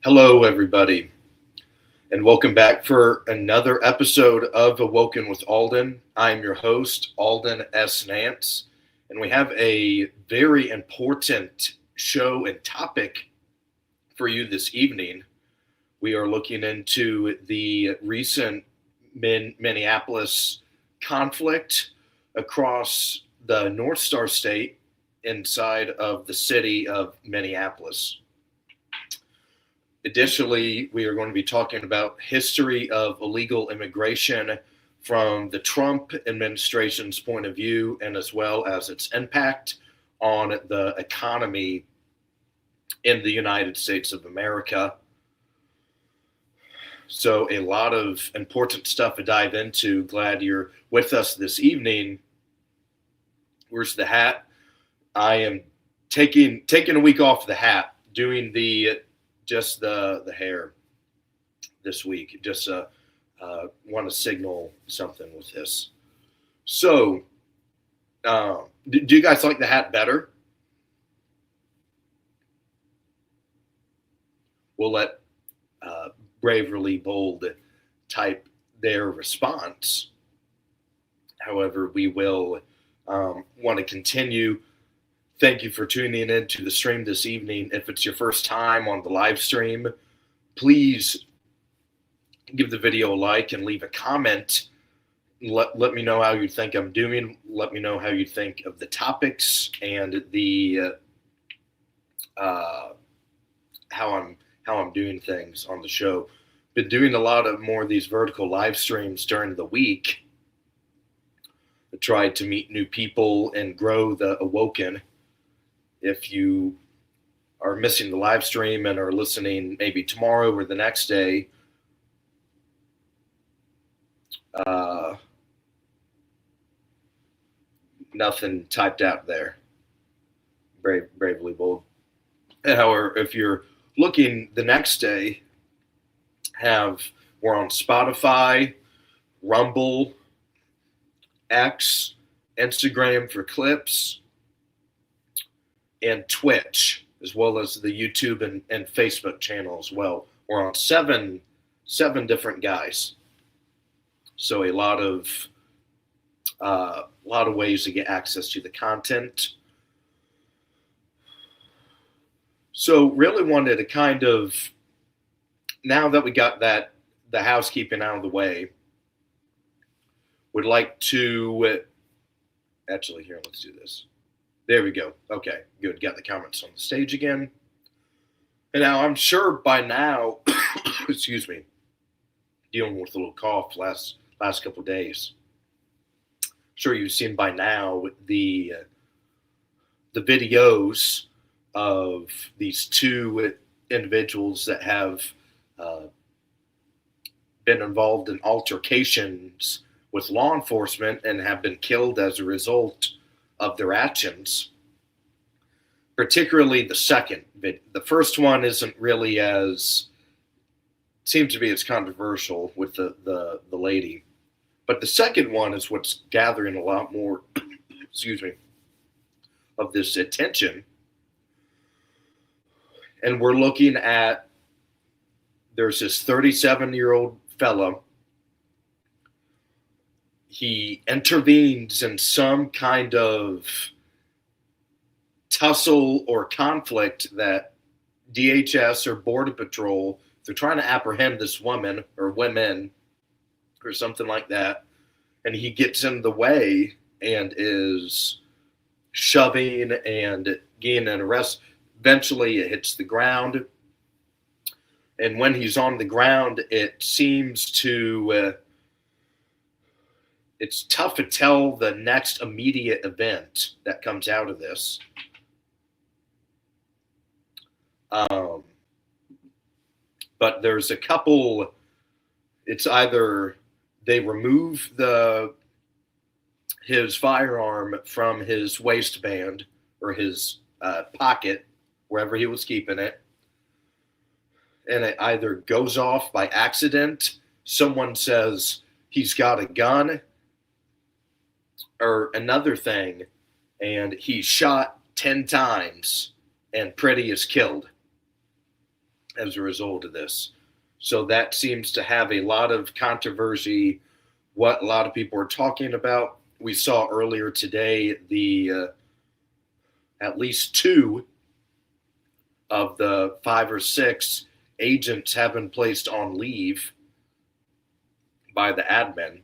Hello, everybody, and welcome back for another episode of Awoken with Aulden. I'm your host, Aulden S. Nance, and we have a very important show and topic for you this evening. We are looking into the recent Minneapolis conflict across the North Star State inside of the city of Minneapolis. Additionally, we are going to be talking about history of illegal immigration from the Trump administration's point of view, and as well as its impact on the economy in the United States of America. So a lot of important stuff to dive into. Glad you're with us this evening. Where's the hat? I am taking a week off the hat, doing just the hair this week. Just want to signal something with this. So, do you guys like the hat better? We'll let Bravely Bold type their response. However, we will want to continue. Thank you for tuning in to the stream this evening. If it's your first time on the live stream, please give the video a like and leave a comment. Let me know how you think I'm doing. Let me know how you think of the topics and the how I'm doing things on the show. Been doing a lot of more of these vertical live streams during the week. I tried to meet new people and grow the Awoken. If you are missing the live stream and are listening maybe tomorrow or the next day, nothing typed out there. Bravely Bold. However, if you're looking the next day, we're on Spotify, Rumble, X, Instagram for clips, and Twitch, as well as the YouTube and Facebook channel as well. We're on seven different guys. So a lot of ways to get access to the content. So really wanted to kind of, now that we got the housekeeping out of the way, would like to, actually here, let's do this. There we go. Okay, good. Got the comments on the stage again. And now I'm sure by now, excuse me, dealing with a little cough last couple of days. Sure you've seen by now the videos of these two individuals that have been involved in altercations with law enforcement and have been killed as a result of their actions. Particularly the second. The first one isn't really seems to be as controversial with the lady. But the second one is what's gathering a lot more, excuse me, of this attention. And we're looking at, there's this 37-year-old fellow. He intervenes in some kind of tussle or conflict that DHS or Border Patrol, they're trying to apprehend this woman or women or something like that. And he gets in the way and is shoving and getting an arrest. Eventually it hits the ground. And when he's on the ground, it seems to, it's tough to tell the next immediate event that comes out of this. But there's a couple, it's either they remove his firearm from his waistband or his pocket, wherever he was keeping it, and it either goes off by accident, someone says he's got a gun, or another thing, and he's shot 10 times and Pretty is killed. as a result of this. So that seems to have a lot of controversy, what a lot of people are talking about. We saw earlier today the at least 2 of the 5 or 6 agents have been placed on leave by the admin.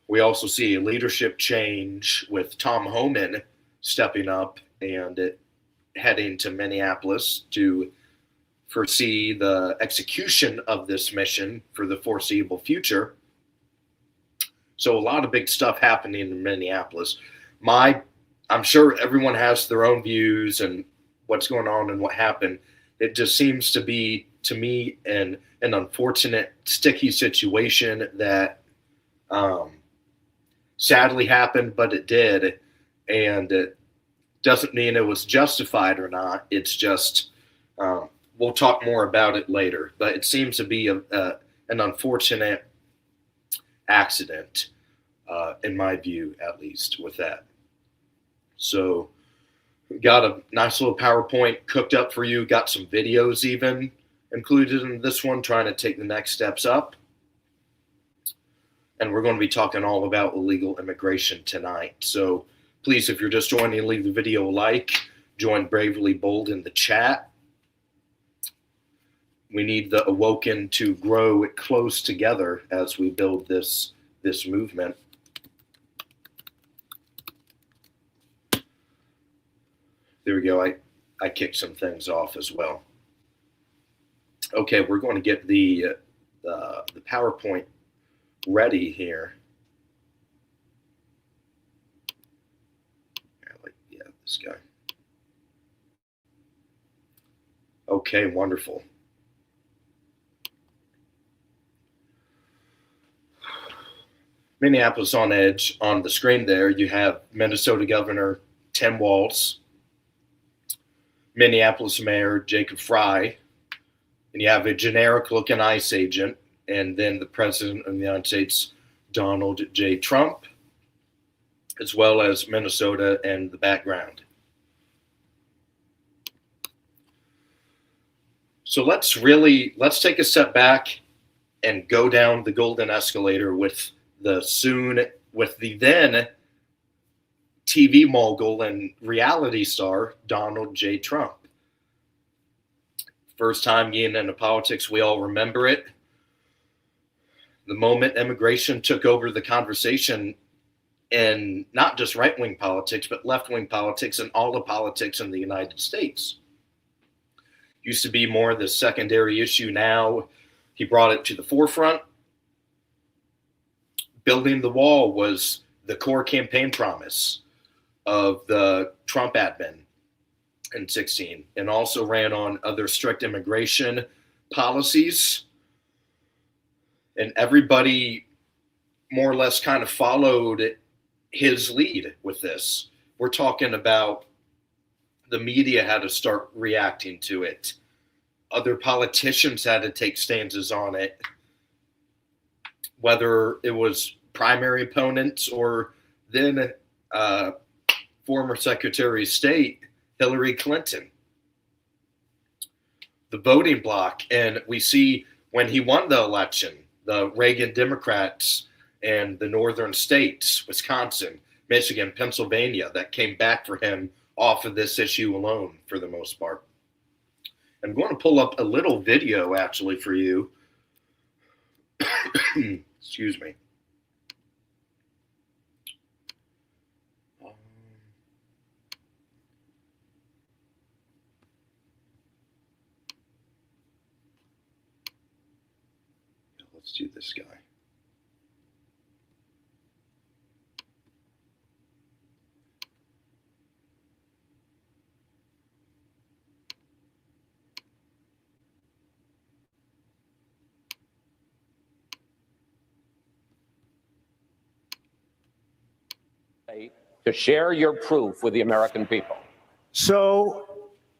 We also see a leadership change with Tom Homan stepping up and heading to Minneapolis to foresee the execution of this mission for the foreseeable future. So a lot of big stuff happening in Minneapolis. I'm sure everyone has their own views and what's going on and what happened. It just seems to be, to me, an unfortunate, sticky situation that sadly happened, but it did. And it doesn't mean it was justified or not. It's just, we'll talk more about it later. But it seems to be an unfortunate accident, in my view, at least, with that. So got a nice little PowerPoint cooked up for you. Got some videos even included in this one, trying to take the next steps up. And we're going to be talking all about illegal immigration tonight. So please, if you're just joining, leave the video a like. Join Bravely Bold in the chat. We need the Awoken to grow close together as we build this movement. There we go. I kicked some things off as well. Okay, we're going to get the PowerPoint ready here. Yeah, this guy. Okay, wonderful. Minneapolis on Edge. On the screen there, you have Minnesota Governor Tim Walz, Minneapolis Mayor Jacob Frey, and you have a generic-looking ICE agent, and then the President of the United States, Donald J. Trump, as well as Minnesota in the background. So let's take a step back and go down the golden escalator with the then TV mogul and reality star Donald J. Trump. First time getting into politics, we all remember it. The moment immigration took over the conversation in not just right-wing politics, but left-wing politics and all the politics in the United States. Used to be more the secondary issue. Now he brought it to the forefront. Building the wall was the core campaign promise of the Trump admin in 2016, and also ran on other strict immigration policies. And everybody more or less kind of followed his lead with this. We're talking about the media had to start reacting to it. Other politicians had to take stances on it, whether it was primary opponents or then former Secretary of State Hillary Clinton. The voting bloc, and we see when he won the election, the Reagan Democrats and the northern states, Wisconsin, Michigan, Pennsylvania, that came back for him off of this issue alone for the most part. I'm going to pull up a little video actually for you. Excuse me. Let's do this guy. To share your proof with the American people. So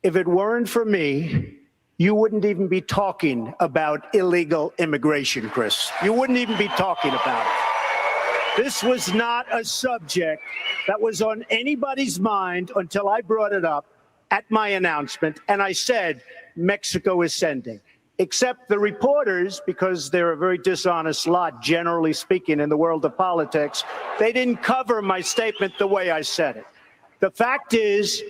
if it weren't for me, you wouldn't even be talking about illegal immigration, Chris. You wouldn't even be talking about it. This was not a subject that was on anybody's mind until I brought it up. at my announcement, and I said Mexico is sending. Except the reporters, because they're a very dishonest lot, generally speaking, in the world of politics, they didn't cover my statement the way I said it. The fact is,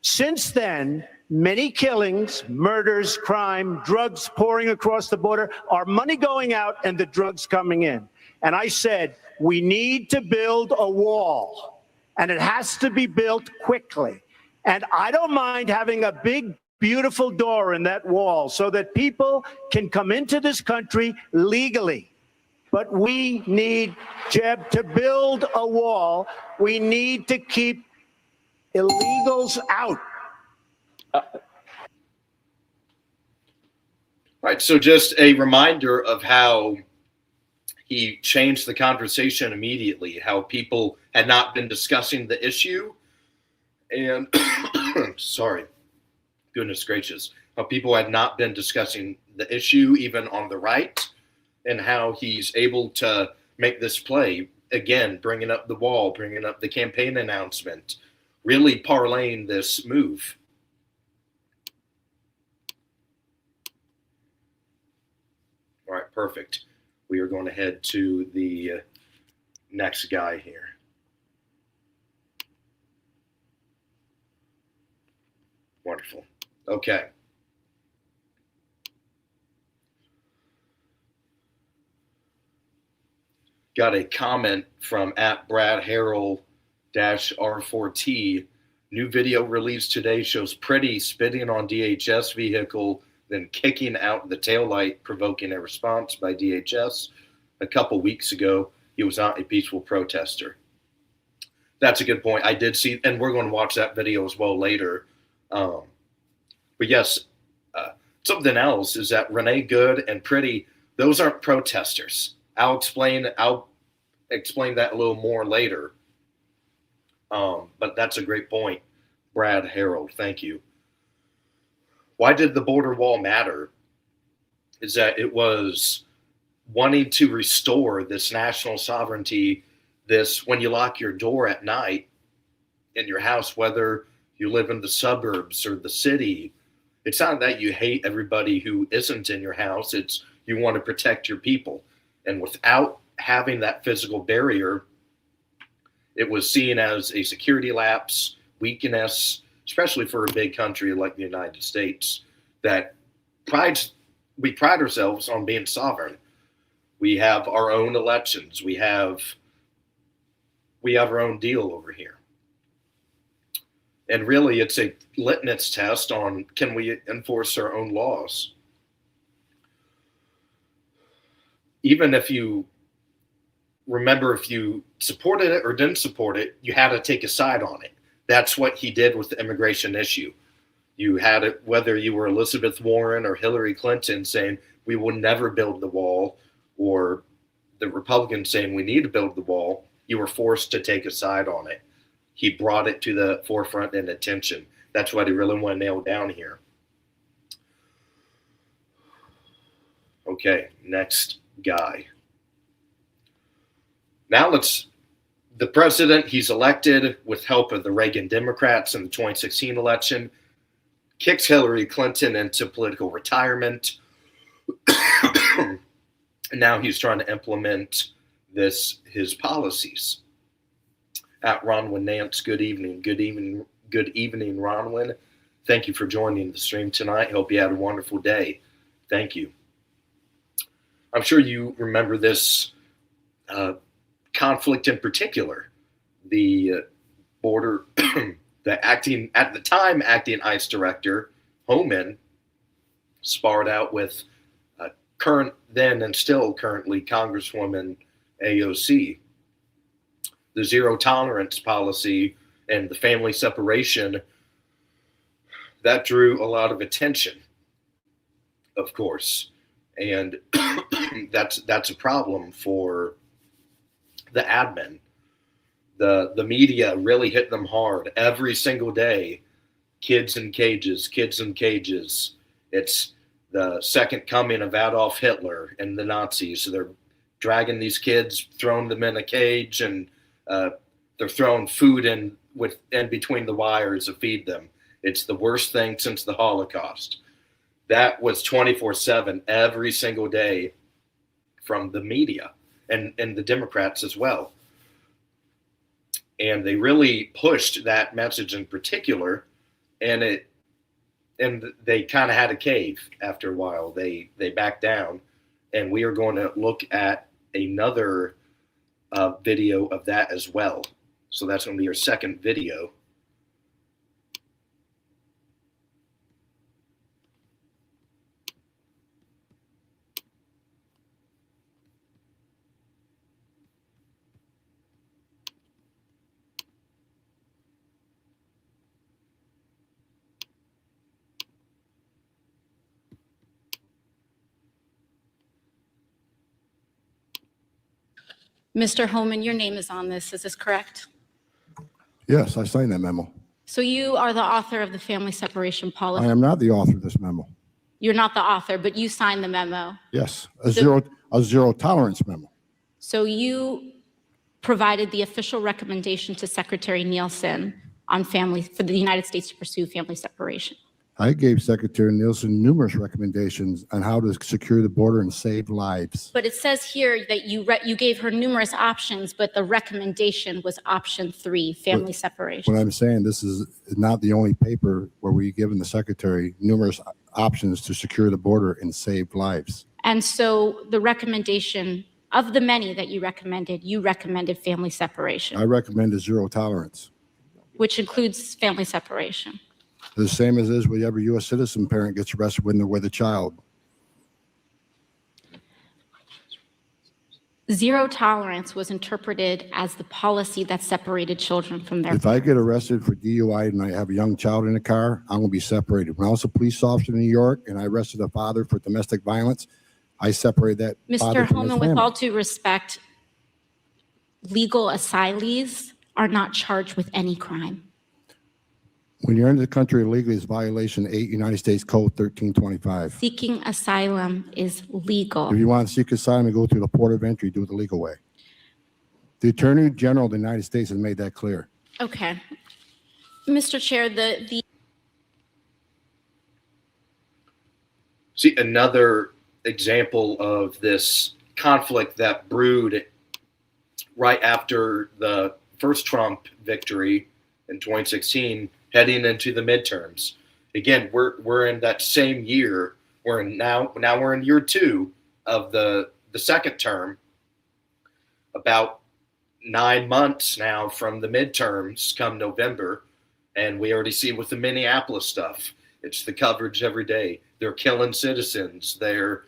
since then, many killings, murders, crime, drugs pouring across the border, our money going out and the drugs coming in. And I said, we need to build a wall, and it has to be built quickly. And I don't mind having a big, beautiful door in that wall so that people can come into this country legally. But we need, Jeb, to build a wall. We need to keep illegals out. Right. So just a reminder of how he changed the conversation immediately, how people had not been discussing the issue. And sorry, goodness gracious, how people had not been discussing the issue, even on the right, and how he's able to make this play, again, bringing up the wall, bringing up the campaign announcement, really parlaying this move. All right, perfect. We are going to head to the next guy here. Wonderful. Okay. Got a comment from @BradHarrell-R4T. New video released today shows Pretty spitting on DHS vehicle, then kicking out the taillight, provoking a response by DHS. A couple weeks ago, he was not a peaceful protester. That's a good point. I did see, and we're going to watch that video as well later. But yes, something else is that Renee Good and Pretty, those aren't protesters. I'll explain that a little more later. But that's a great point, Brad Harold. Thank you. Why did the border wall matter? Is that it was wanting to restore this national sovereignty, this when you lock your door at night in your house, whether you live in the suburbs or the city, it's not that you hate everybody who isn't in your house. It's you want to protect your people. And without having that physical barrier, it was seen as a security lapse, weakness, especially for a big country like the United States, that we pride ourselves on being sovereign. We have our own elections. We have our own deal over here. And really, it's a litmus test on can we enforce our own laws. Even if you supported it or didn't support it, you had to take a side on it. That's what he did with the immigration issue. You had it, whether you were Elizabeth Warren or Hillary Clinton saying we will never build the wall, or the Republicans saying we need to build the wall, you were forced to take a side on it. He brought it to the forefront and attention. That's what he really wanted to nail down here. Okay, next guy. Now the president, he's elected with help of the Reagan Democrats in the 2016 election, kicks Hillary Clinton into political retirement. And now he's trying to implement his policies. @Ronwin Nance, good evening, Ronwin. Thank you for joining the stream tonight. Hope you had a wonderful day. Thank you. I'm sure you remember this conflict in particular. The border, at the time acting ICE director, Homan, sparred out with current then and still currently Congresswoman AOC. The zero tolerance policy and the family separation, that drew a lot of attention, of course. And that's a problem for the admin. The media really hit them hard every single day. Kids in cages, kids in cages. It's the second coming of Adolf Hitler and the Nazis. So they're dragging these kids, throwing them in a cage, and they're throwing food in between the wires to feed them. It's the worst thing since the Holocaust. That was 24/7 every single day from the media and the Democrats as well. And they really pushed that message in particular, and they kind of had a cave after a while. They backed down, and we are going to look at another video of that as well. So that's going to be our second video. Mr. Holman, your name is on this. Is this correct? Yes, I signed that memo. So you are the author of the family separation I policy. am not the author of this memo. You're not the author, but you signed the memo. Yes, a zero tolerance memo. So you provided the official recommendation to Secretary Nielsen on for the United States to pursue family separation. I gave Secretary Nielsen numerous recommendations on how to secure the border and save lives. But it says here that you gave her numerous options, but the recommendation was option 3, family separation. What I'm saying, this is not the only paper where we've given the Secretary numerous options to secure the border and save lives. And so the recommendation of the many that you recommended family separation, I recommended zero tolerance. which includes family separation. The same as is with every U.S. citizen parent gets arrested when they're with a child. Zero tolerance was interpreted as the policy that separated children from their If I get arrested for DUI and I have a young child in the car, I'm going to be separated. When I was a police officer in New York and I arrested a father for domestic violence, I separated that father Mr. from his Holman, with family. all due respect, legal asylees are not charged with any crime. When you're in the country illegally, it's violation 8 United States Code 1325. Seeking asylum is legal. If you want to seek asylum and go through the port of entry, do it the legal way. The Attorney General of the United States has made that clear. Okay. Mr. Chair, the See, another example of this conflict that brewed right after the first Trump victory in 2016, heading into the midterms. Again, we're in that same year. We're in year 2 of the second term. About 9 months now from the midterms come November, and we already see with the Minneapolis stuff. It's the coverage every day. They're killing citizens. They're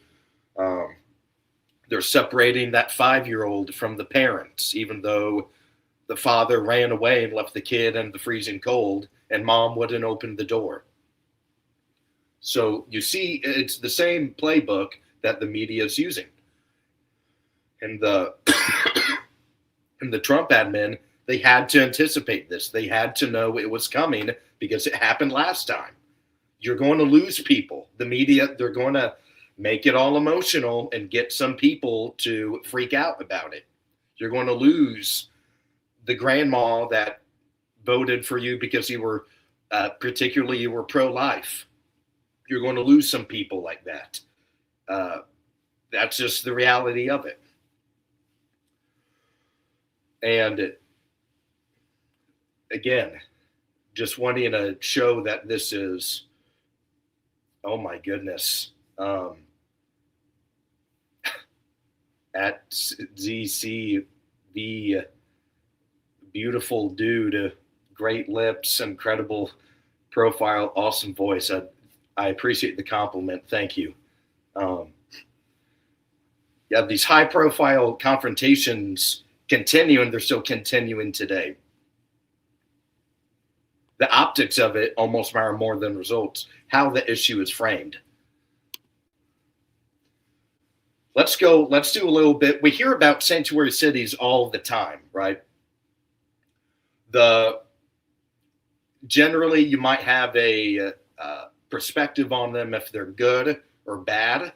separating that 5-year-old from the parents, even though the father ran away and left the kid in the freezing cold, and mom wouldn't open the door. So you see, it's the same playbook that the media is using. And the and the Trump admin, they had to anticipate this. They had to know it was coming because it happened last time. You're going to lose people. The media, they're going to make it all emotional and get some people to freak out about it. You're going to lose the grandma that voted for you because you were pro-life. You're going to lose some people like that. That's just the reality of it. And again, just wanting to show that this is, oh my goodness, at ZCV, beautiful dude, great lips, incredible profile, awesome voice. I appreciate the compliment. Thank you. You have these high profile confrontations continue, and they're still continuing today. The optics of it almost matter more than results, how the issue is framed. Let's do a little bit. We hear about sanctuary cities all the time, right? Generally, you might have a perspective on them if they're good or bad.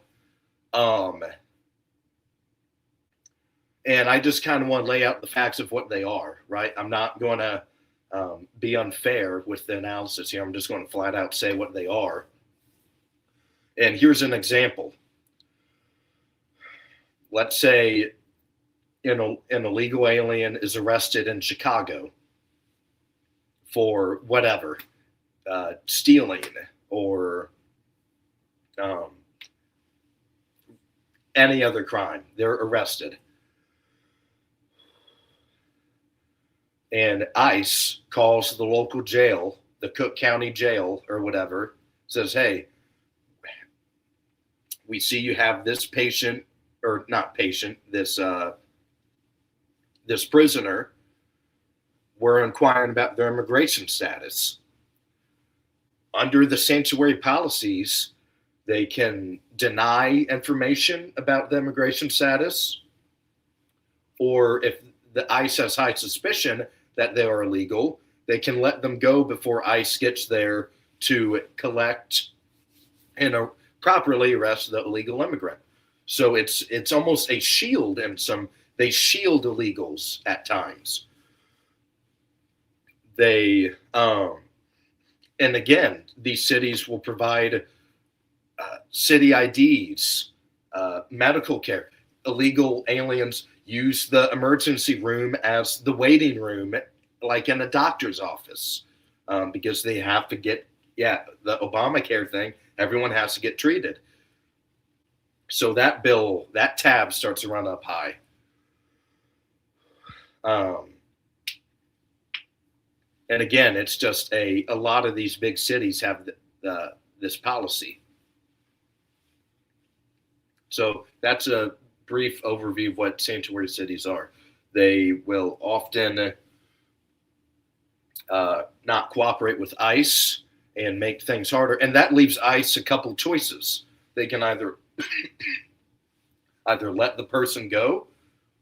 And I just kind of want to lay out the facts of what they are, right? I'm not going to be unfair with the analysis here. I'm just going to flat out say what they are. And here's an example. Let's say an illegal alien is arrested in Chicago for whatever, stealing or any other crime. They're arrested. And ICE calls the local jail, the Cook County jail or whatever, says, hey, we see you have this patient, or not patient, this prisoner. We're inquiring about their immigration status. Under the sanctuary policies, they can deny information about the immigration status, or if the ICE has high suspicion that they are illegal, they can let them go before ICE gets there to collect and properly arrest the illegal immigrant. So it's almost a shield, and they shield illegals at times. They and again, these cities will provide city IDs, medical care. Illegal aliens use the emergency room as the waiting room, like in a doctor's office, because they have to get, the Obamacare thing, everyone has to get treated. So that tab starts to run up high. And again, it's just a lot of these big cities have this policy. So that's a brief overview of what sanctuary cities are. They will often not cooperate with ICE and make things harder. And that leaves ICE a couple choices. They can either let the person go,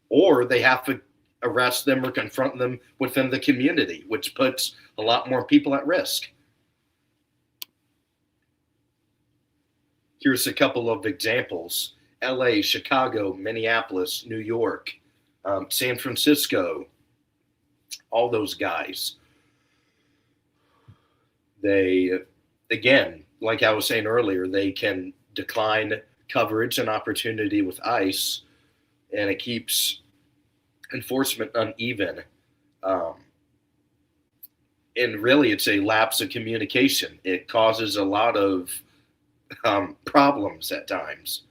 or they have to arrest them or confront them within the community, which puts a lot more people at risk. Here's a couple of examples. LA, Chicago, Minneapolis, New York, San Francisco, all those guys. They, again, like I was saying earlier, they can decline coverage and opportunity with ICE, and it keeps enforcement uneven. And really, it's a lapse of communication. It causes a lot of problems at times.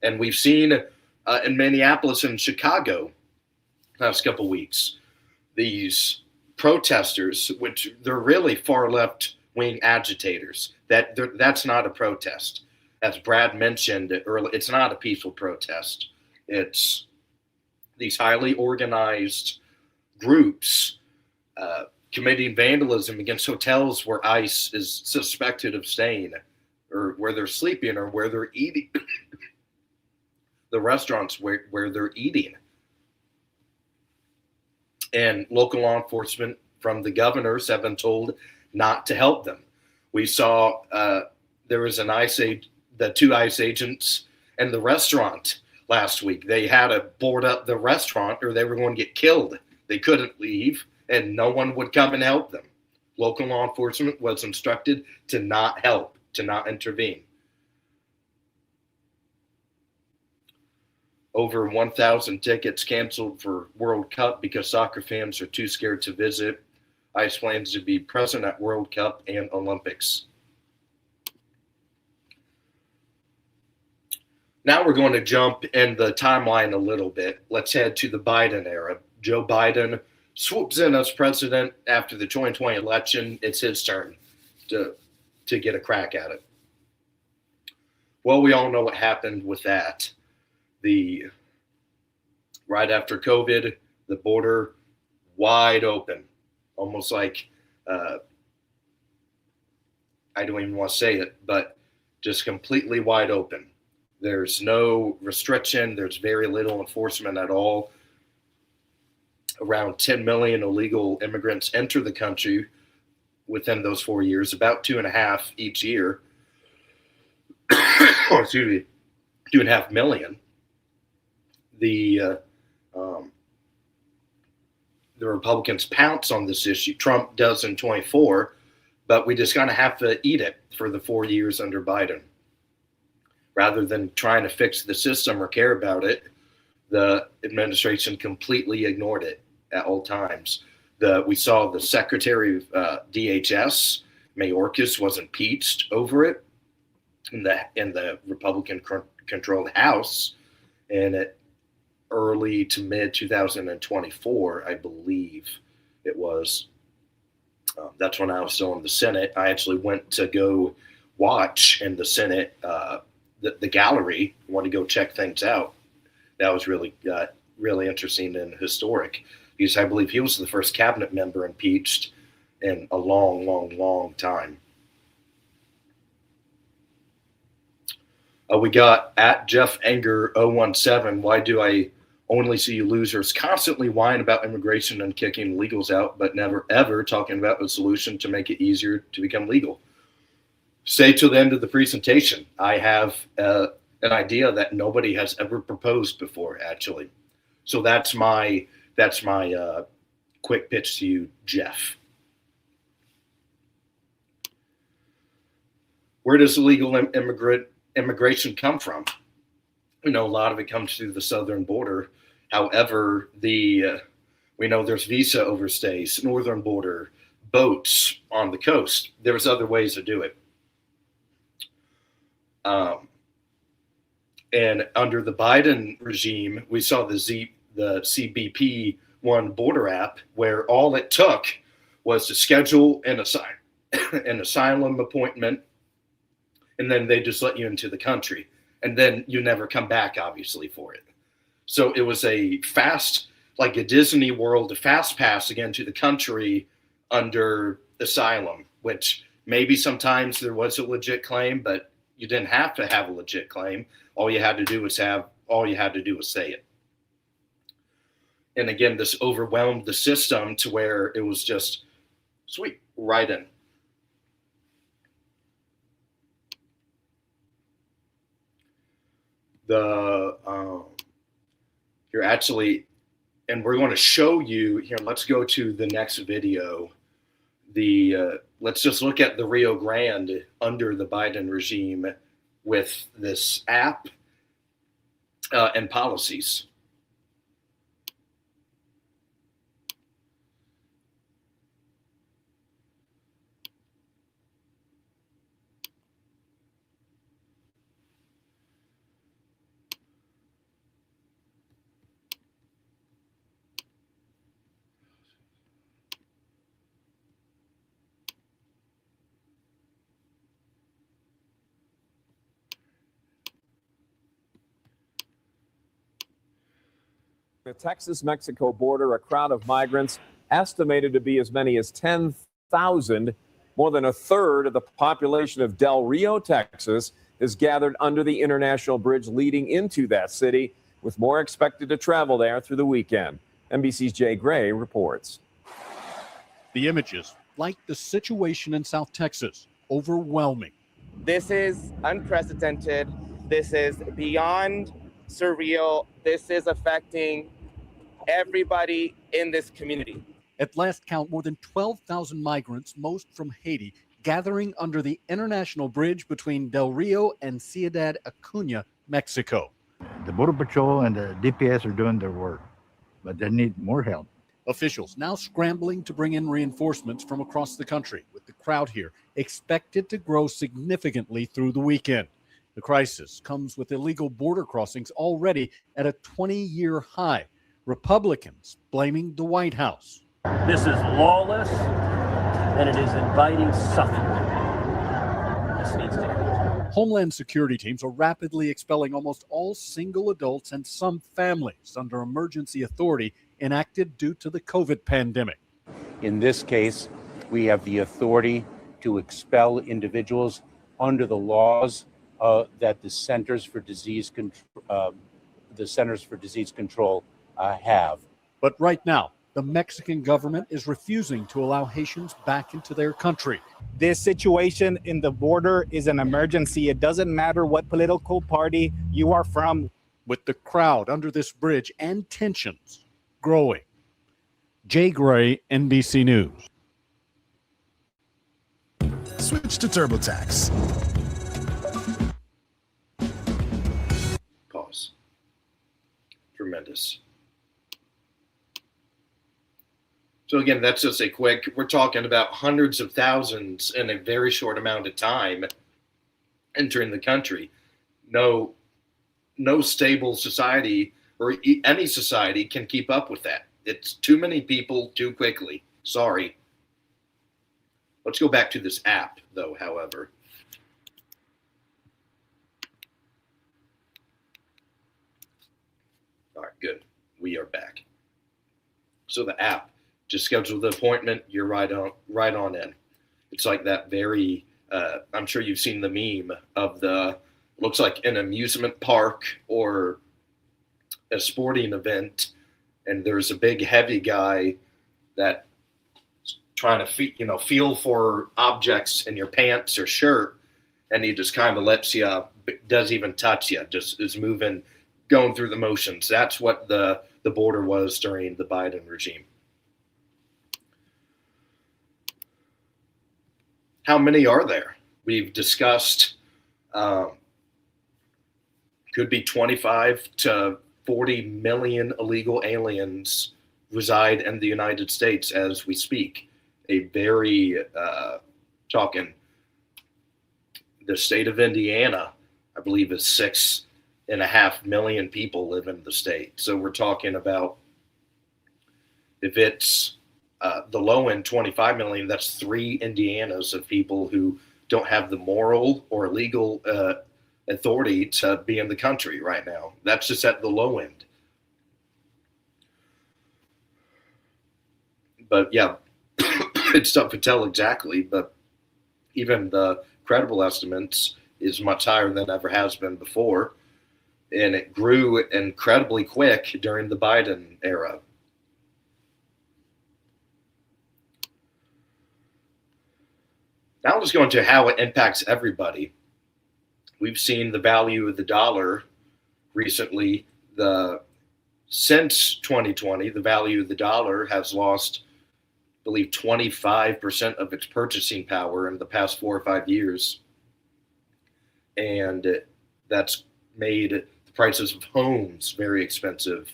And we've seen in Minneapolis and Chicago last couple weeks, these protesters, which they're really far left wing agitators. That's not a protest. As Brad mentioned earlier, it's not a peaceful protest. It's these highly organized groups committing vandalism against hotels where ICE is suspected of staying, or where they're sleeping, or where they're eating. The restaurants where they're eating. And local law enforcement from the governors have been told not to help them. We saw there was the two ICE agents in the restaurant last week. They had to board up the restaurant or they were going to get killed. They couldn't leave, and no one would come and help them. Local law enforcement was instructed to not help, to not intervene. Over 1,000 tickets canceled for World Cup because soccer fans are too scared to visit. ICE plans to be present at World Cup and Olympics. Now we're going to jump in the timeline a little bit. Let's head to the Biden era. Joe Biden swoops in as president after the 2020 election. It's his turn to get a crack at it. Well, we all know what happened with that. Right after COVID, the border wide open, almost like, I don't even want to say it, but just completely wide open. There's no restriction. There's very little enforcement at all. Around 10 million illegal immigrants enter the country within those 4 years, about 2.5 each year. Excuse me, 2.5 million. the Republicans pounce on this issue. Trump does in 24, but we just kind of have to eat it for the 4 years under Biden. Rather than trying to fix the system or care about it, the administration completely ignored it at all times. We saw the Secretary of DHS, Mayorkas, was impeached over it in the Republican-controlled House, and early to mid 2024, I believe it was. That's when I was still in the Senate. I actually went to go watch in the Senate the gallery. I wanted to go check things out. That was really interesting and historic, because I believe he was the first cabinet member impeached in a long time. We got at Jeff Anger 017. Why do I only see you losers constantly whine about immigration and kicking illegals out, but never ever talking about a solution to make it easier to become legal? Stay till the end of the presentation. I have an idea that nobody has ever proposed before, actually. So that's my quick pitch to you, Jeff. Where does illegal immigration come from? A lot of it comes through the southern border. However, we know there's visa overstays, northern border, boats on the coast. There's other ways to do it. And under the Biden regime, we saw the CBP One border app, where all it took was to schedule an asylum appointment, and then they just let you into the country, and then you never come back, obviously, for it. So it was a fast, like a Disney World, a fast pass again to the country under asylum, which maybe sometimes there was a legit claim, but you didn't have to have a legit claim. All you had to do was say it. And again, this overwhelmed the system to where it was just sweet, right in. You're actually, and we're going to show you here. Let's go to the next video. Let's just look at the Rio Grande under the Biden regime with this app and policies. The Texas-Mexico border, a crowd of migrants estimated to be as many as 10,000. More than a third of the population of Del Rio, Texas, is gathered under the international bridge leading into that city, with more expected to travel there through the weekend. NBC's Jay Gray reports. The images, like the situation in South Texas, overwhelming. This is unprecedented. This is beyond surreal. This is affecting everybody in this community. At last count, more than 12,000 migrants, most from Haiti, gathering under the international bridge between Del Rio and Ciudad Acuña, Mexico. The Border Patrol and the DPS are doing their work, but they need more help. Officials now scrambling to bring in reinforcements from across the country, with the crowd here expected to grow significantly through the weekend. The crisis comes with illegal border crossings already at a 20-year high. Republicans blaming the White House. This is lawless, and it is inviting suffering. This needs to end. Homeland Security teams are rapidly expelling almost all single adults and some families under emergency authority enacted due to the COVID pandemic. In this case, we have the authority to expel individuals under the laws that the Centers for Disease Control have. But right now, the Mexican government is refusing to allow Haitians back into their country. This situation in the border is an emergency. It doesn't matter what political party you are from. With the crowd under this bridge and tensions growing. Jay Gray, NBC News. Switch to TurboTax. Pause. Tremendous. So again, that's just a quick, we're talking about hundreds of thousands in a very short amount of time entering the country. No stable society or any society can keep up with that. It's too many people too quickly. Sorry. Let's go back to this app, though, however. All right, good. We are back. So the app, just schedule the appointment. You're right on in. It's like that very, I'm sure you've seen the meme of looks like an amusement park or a sporting event, and there's a big heavy guy that trying to feel for objects in your pants or shirt, and he just kind of lets you, doesn't even touch you, just is moving, going through the motions. That's what the border was during the Biden regime. How many are there? We've discussed could be 25 to 40 million illegal aliens reside in the United States as we speak. A very, talking, the state of Indiana, I believe, is 6.5 million people live in the state. So we're talking about, if it's the low end 25 million, that's 3 Indianas of people who don't have the moral or legal authority to be in the country right now. That's just at the low end. But yeah, it's tough to tell exactly, but even the credible estimates is much higher than ever has been before. And it grew incredibly quick during the Biden era. Now let's go into how it impacts everybody. We've seen the value of the dollar recently. Since 2020, the value of the dollar has lost, I believe, 25% of its purchasing power in the past 4 or 5 years. And that's made the prices of homes very expensive,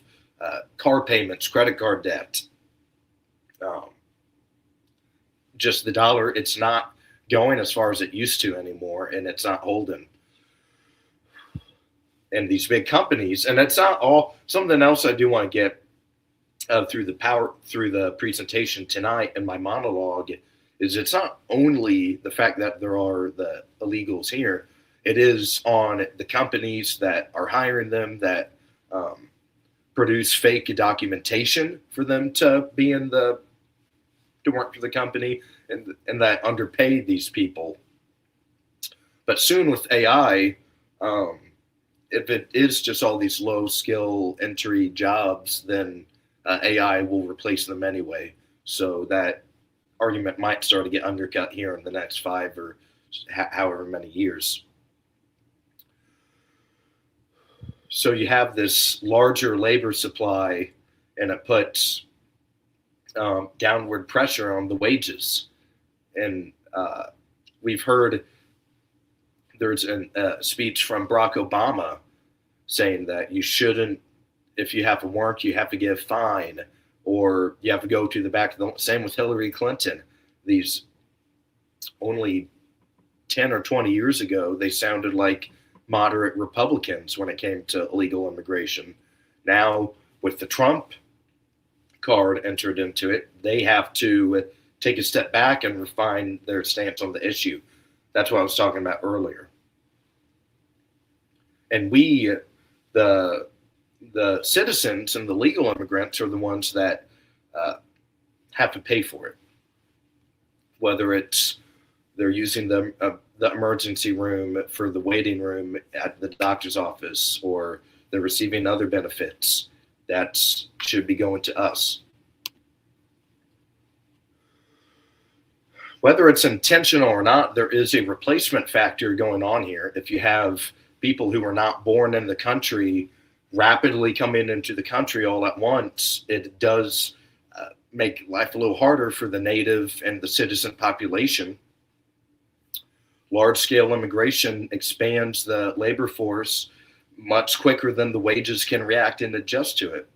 car payments, credit card debt. Just the dollar, it's not going as far as it used to anymore, and it's not holding. And these big companies, and it's not all. Something else I do want to get through the presentation tonight in my monologue is it's not only the fact that there are the illegals here. It is on the companies that are hiring them that produce fake documentation for them to be to work for the company, and that underpaid these people. But soon with AI, if it is just all these low skill entry jobs, then AI will replace them anyway. So that argument might start to get undercut here in the next 5 or however many years. So you have this larger labor supply, and it puts downward pressure on the wages. And we've heard there's a speech from Barack Obama saying that you shouldn't, if you have to work, you have to give fine, or you have to go to the back. Same with Hillary Clinton. These only 10 or 20 years ago, they sounded like moderate Republicans when it came to illegal immigration. Now, with the Trump card entered into it, they have to take a step back and refine their stance on the issue. That's what I was talking about earlier. And we, the citizens and the legal immigrants, are the ones that have to pay for it. Whether it's they're using the emergency room for the waiting room at the doctor's office, or they're receiving other benefits, that should be going to us. Whether it's intentional or not, there is a replacement factor going on here. If you have people who are not born in the country rapidly coming into the country all at once, it does make life a little harder for the native and the citizen population. Large-scale immigration expands the labor force much quicker than the wages can react and adjust to it.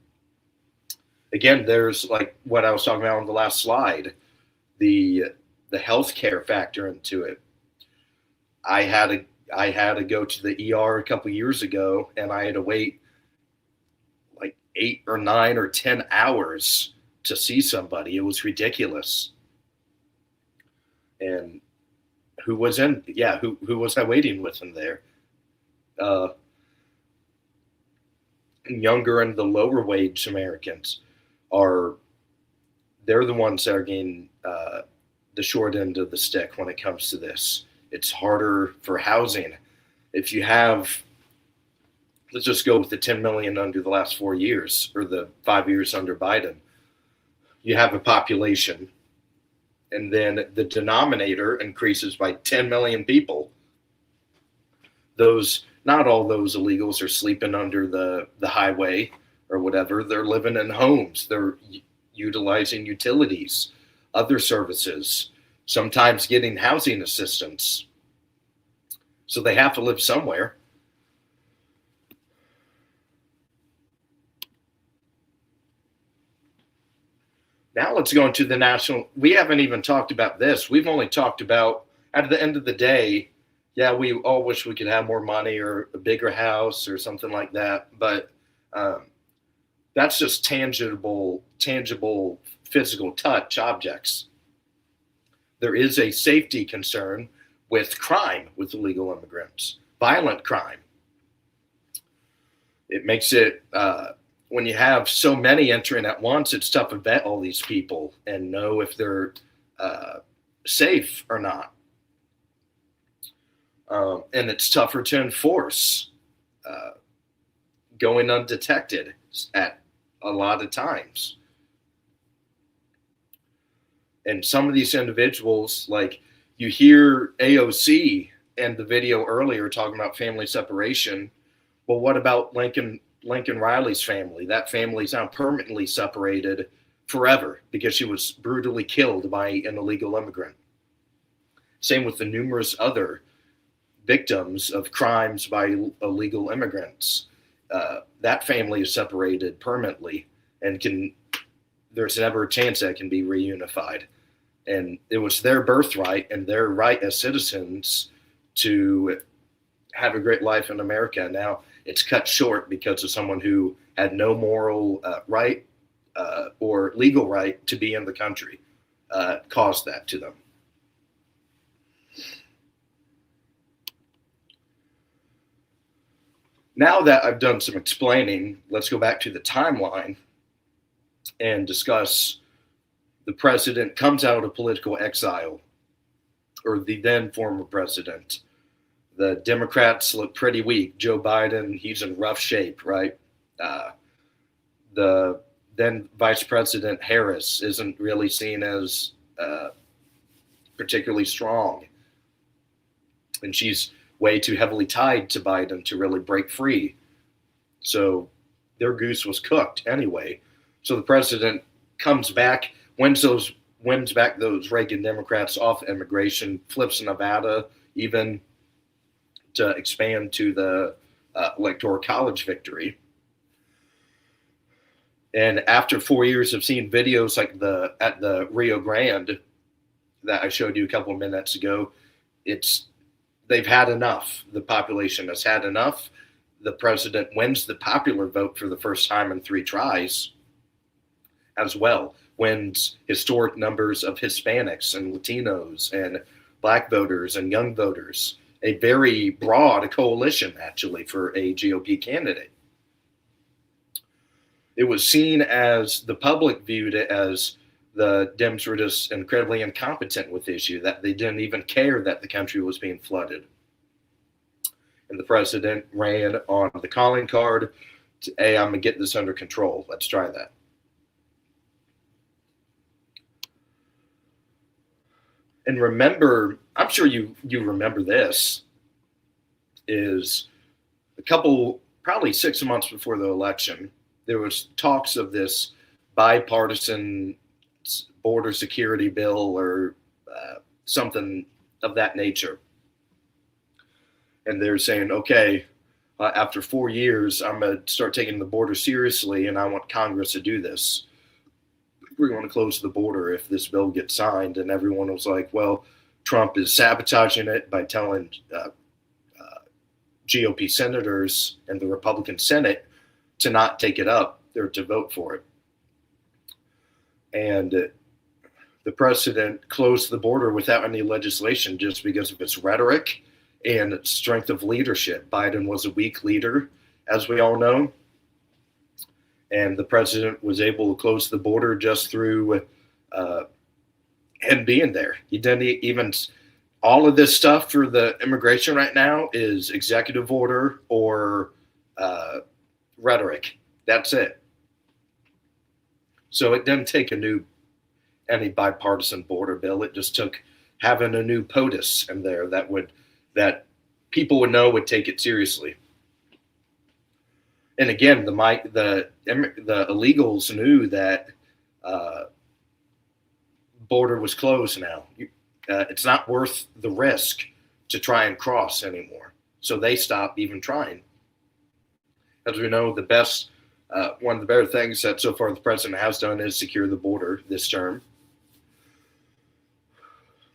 Again, there's like what I was talking about on the last slide, the healthcare factor into it. I had to go to the ER a couple years ago, and I had to wait like 8 or 9 or 10 hours to see somebody. It was ridiculous. And who was I waiting with in there? Younger and the lower wage Americans they're the ones that are getting the short end of the stick when it comes to this. It's harder for housing. If you have, let's just go with the 10 million under the last 4 years, or the 5 years under Biden. You have a population, and then the denominator increases by 10 million people. Not all those illegals are sleeping under the highway or whatever. They're living in homes. They're utilizing utilities, other services, sometimes getting housing assistance. So they have to live somewhere. Now let's go into the national. We haven't even talked about this. We've only talked about, at the end of the day, yeah, we all wish we could have more money or a bigger house or something like that. But that's just tangible, physical touch objects. There is a safety concern with crime with illegal immigrants, violent crime. It makes it, when you have so many entering at once, it's tough to vet all these people and know if they're safe or not. And it's tougher to enforce going undetected at a lot of times. And some of these individuals, like you hear AOC and the video earlier talking about family separation. Well, what about Lincoln Riley's family? That family's now permanently separated forever because she was brutally killed by an illegal immigrant. Same with the numerous other victims of crimes by illegal immigrants. That family is separated permanently and there's never a chance that can be reunified. And it was their birthright and their right as citizens to have a great life in America. Now it's cut short because of someone who had no moral right or legal right to be in the country, caused that to them. Now that I've done some explaining, let's go back to the timeline and discuss the president comes out of political exile, or the then former president. The Democrats look pretty weak. Joe Biden, he's in rough shape, right? The then Vice President Harris isn't really seen as particularly strong. And she's way too heavily tied to Biden to really break free. So their goose was cooked anyway. So the president comes back, wins back those Reagan Democrats off immigration, flips Nevada even to expand to the Electoral College victory. And after 4 years of seeing videos like at the Rio Grande that I showed you a couple of minutes ago, they've had enough. The population has had enough. The president wins the popular vote for the first time in 3 tries as well. Wins historic numbers of Hispanics and Latinos and Black voters and young voters. A very broad coalition, actually, for a GOP candidate. It was seen as, the public viewed it as, the Dems were just incredibly incompetent with the issue, that they didn't even care that the country was being flooded. And the president ran on the calling card to, hey, I'm going to get this under control. Let's try that. And remember, I'm sure you remember this, is a couple, probably 6 months before the election, there was talks of this bipartisan border security bill or something of that nature. And they're saying, okay, after 4 years, I'm going to start taking the border seriously, and I want Congress to do this. We're going to close the border if this bill gets signed. And everyone was like, well, Trump is sabotaging it by telling GOP senators and the Republican Senate to not take it up or to vote for it. And the president closed the border without any legislation just because of its rhetoric and strength of leadership. Biden was a weak leader, as we all know. And the president was able to close the border just through him being there. He didn't even, all of this stuff for the immigration right now is executive order or rhetoric. That's it. So it didn't take any bipartisan border bill. It just took having a new POTUS in there that people would know would take it seriously. And again, the illegals knew that border was closed now. It's not worth the risk to try and cross anymore. So they stopped even trying. As we know, one of the better things that so far the president has done is secure the border this term.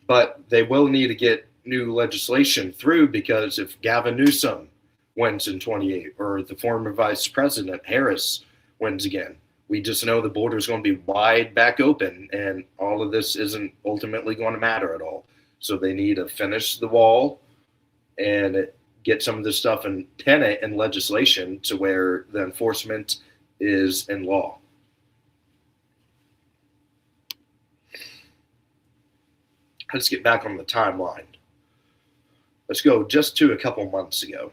But they will need to get new legislation through, because if Gavin Newsom wins in 28 or the former vice president Harris wins again, we just know the border is going to be wide back open, and all of this isn't ultimately going to matter at all. So they need to finish the wall and get some of this stuff and pen it in legislation to where the enforcement is in law. Let's get back on the timeline. Let's go just to a couple months ago.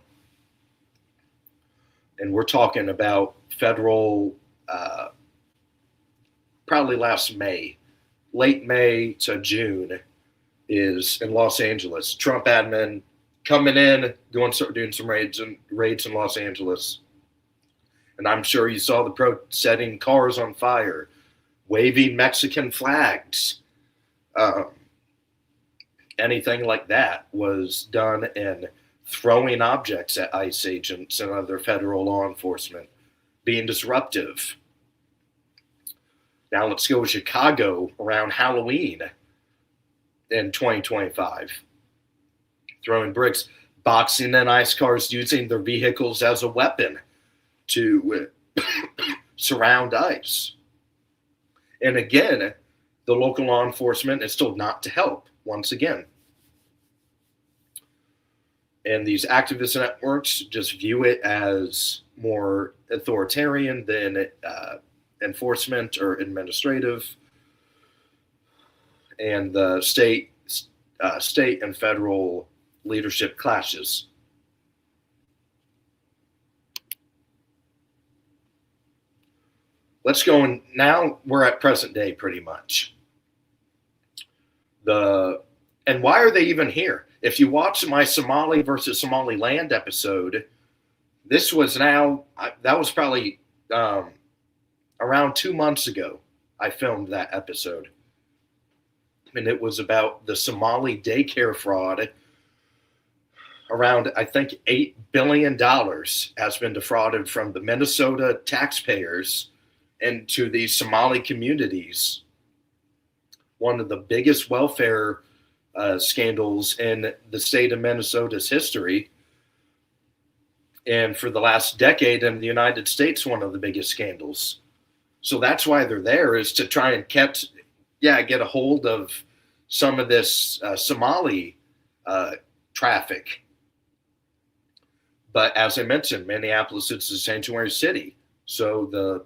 And we're talking about federal, probably last May, late May to June, is in Los Angeles. Trump admin coming in, start doing some raids in Los Angeles. And I'm sure you saw setting cars on fire, waving Mexican flags. Anything like that was done, and throwing objects at ICE agents and other federal law enforcement, being disruptive. Now let's go to Chicago around Halloween in 2025. Throwing bricks, boxing in ICE cars, using their vehicles as a weapon to surround ICE. And again, the local law enforcement is told not to help once again. And these activist networks just view it as more authoritarian than enforcement or administrative. And the state and federal leadership clashes. Let's go in, now we're at present day pretty much. And why are they even here? If you watch my Somali versus Somaliland episode, that was probably around 2 months ago. I filmed that episode. And it was about the Somali daycare fraud. Around, I think, $8 billion has been defrauded from the Minnesota taxpayers into these Somali communities. One of the biggest welfare scandals in the state of Minnesota's history. And for the last decade in the United States, one of the biggest scandals. So that's why they're there, is to try and get a hold of some of this Somali traffic. But as I mentioned, Minneapolis is a sanctuary city. So the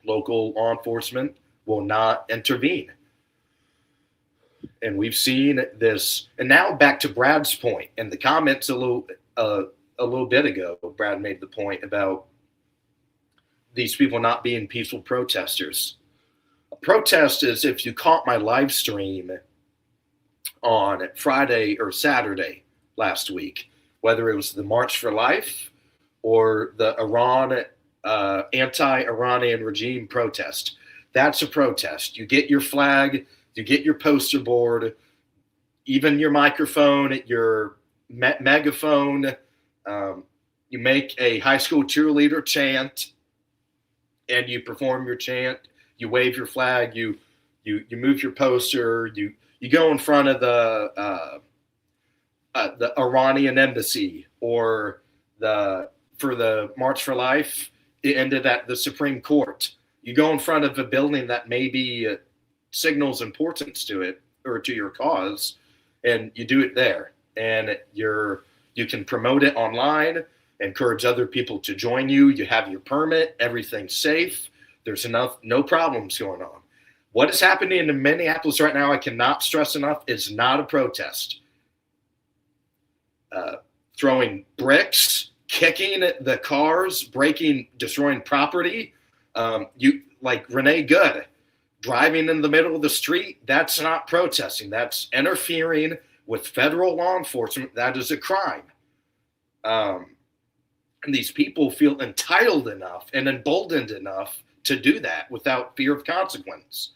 local law enforcement will not intervene. And we've seen this. And now back to Brad's point. In the comments a little bit ago, Brad made the point about these people not being peaceful protesters. A protest is, if you caught my live stream on Friday or Saturday last week, whether it was the March for Life or the anti-Iranian regime protest, That's a protest. You get your flag, you get your poster board, even your microphone, your megaphone. You make a high school cheerleader chant, and you perform your chant. You wave your flag. You move your poster. You go in front of the Iranian embassy, or for the March for Life, it ended at the Supreme Court. You go in front of a building that maybe signals importance to it or to your cause, and you do it there. And you can promote it online, encourage other people to join you. You have your permit, everything's safe. There's no problems going on. What is happening in Minneapolis right now, I cannot stress enough, is not a protest. Throwing bricks, kicking the cars, destroying property. Like Renee Good, driving in the middle of the street, that's not protesting. That's interfering with federal law enforcement. That is a crime. And these people feel entitled enough and emboldened enough to do that without fear of consequence.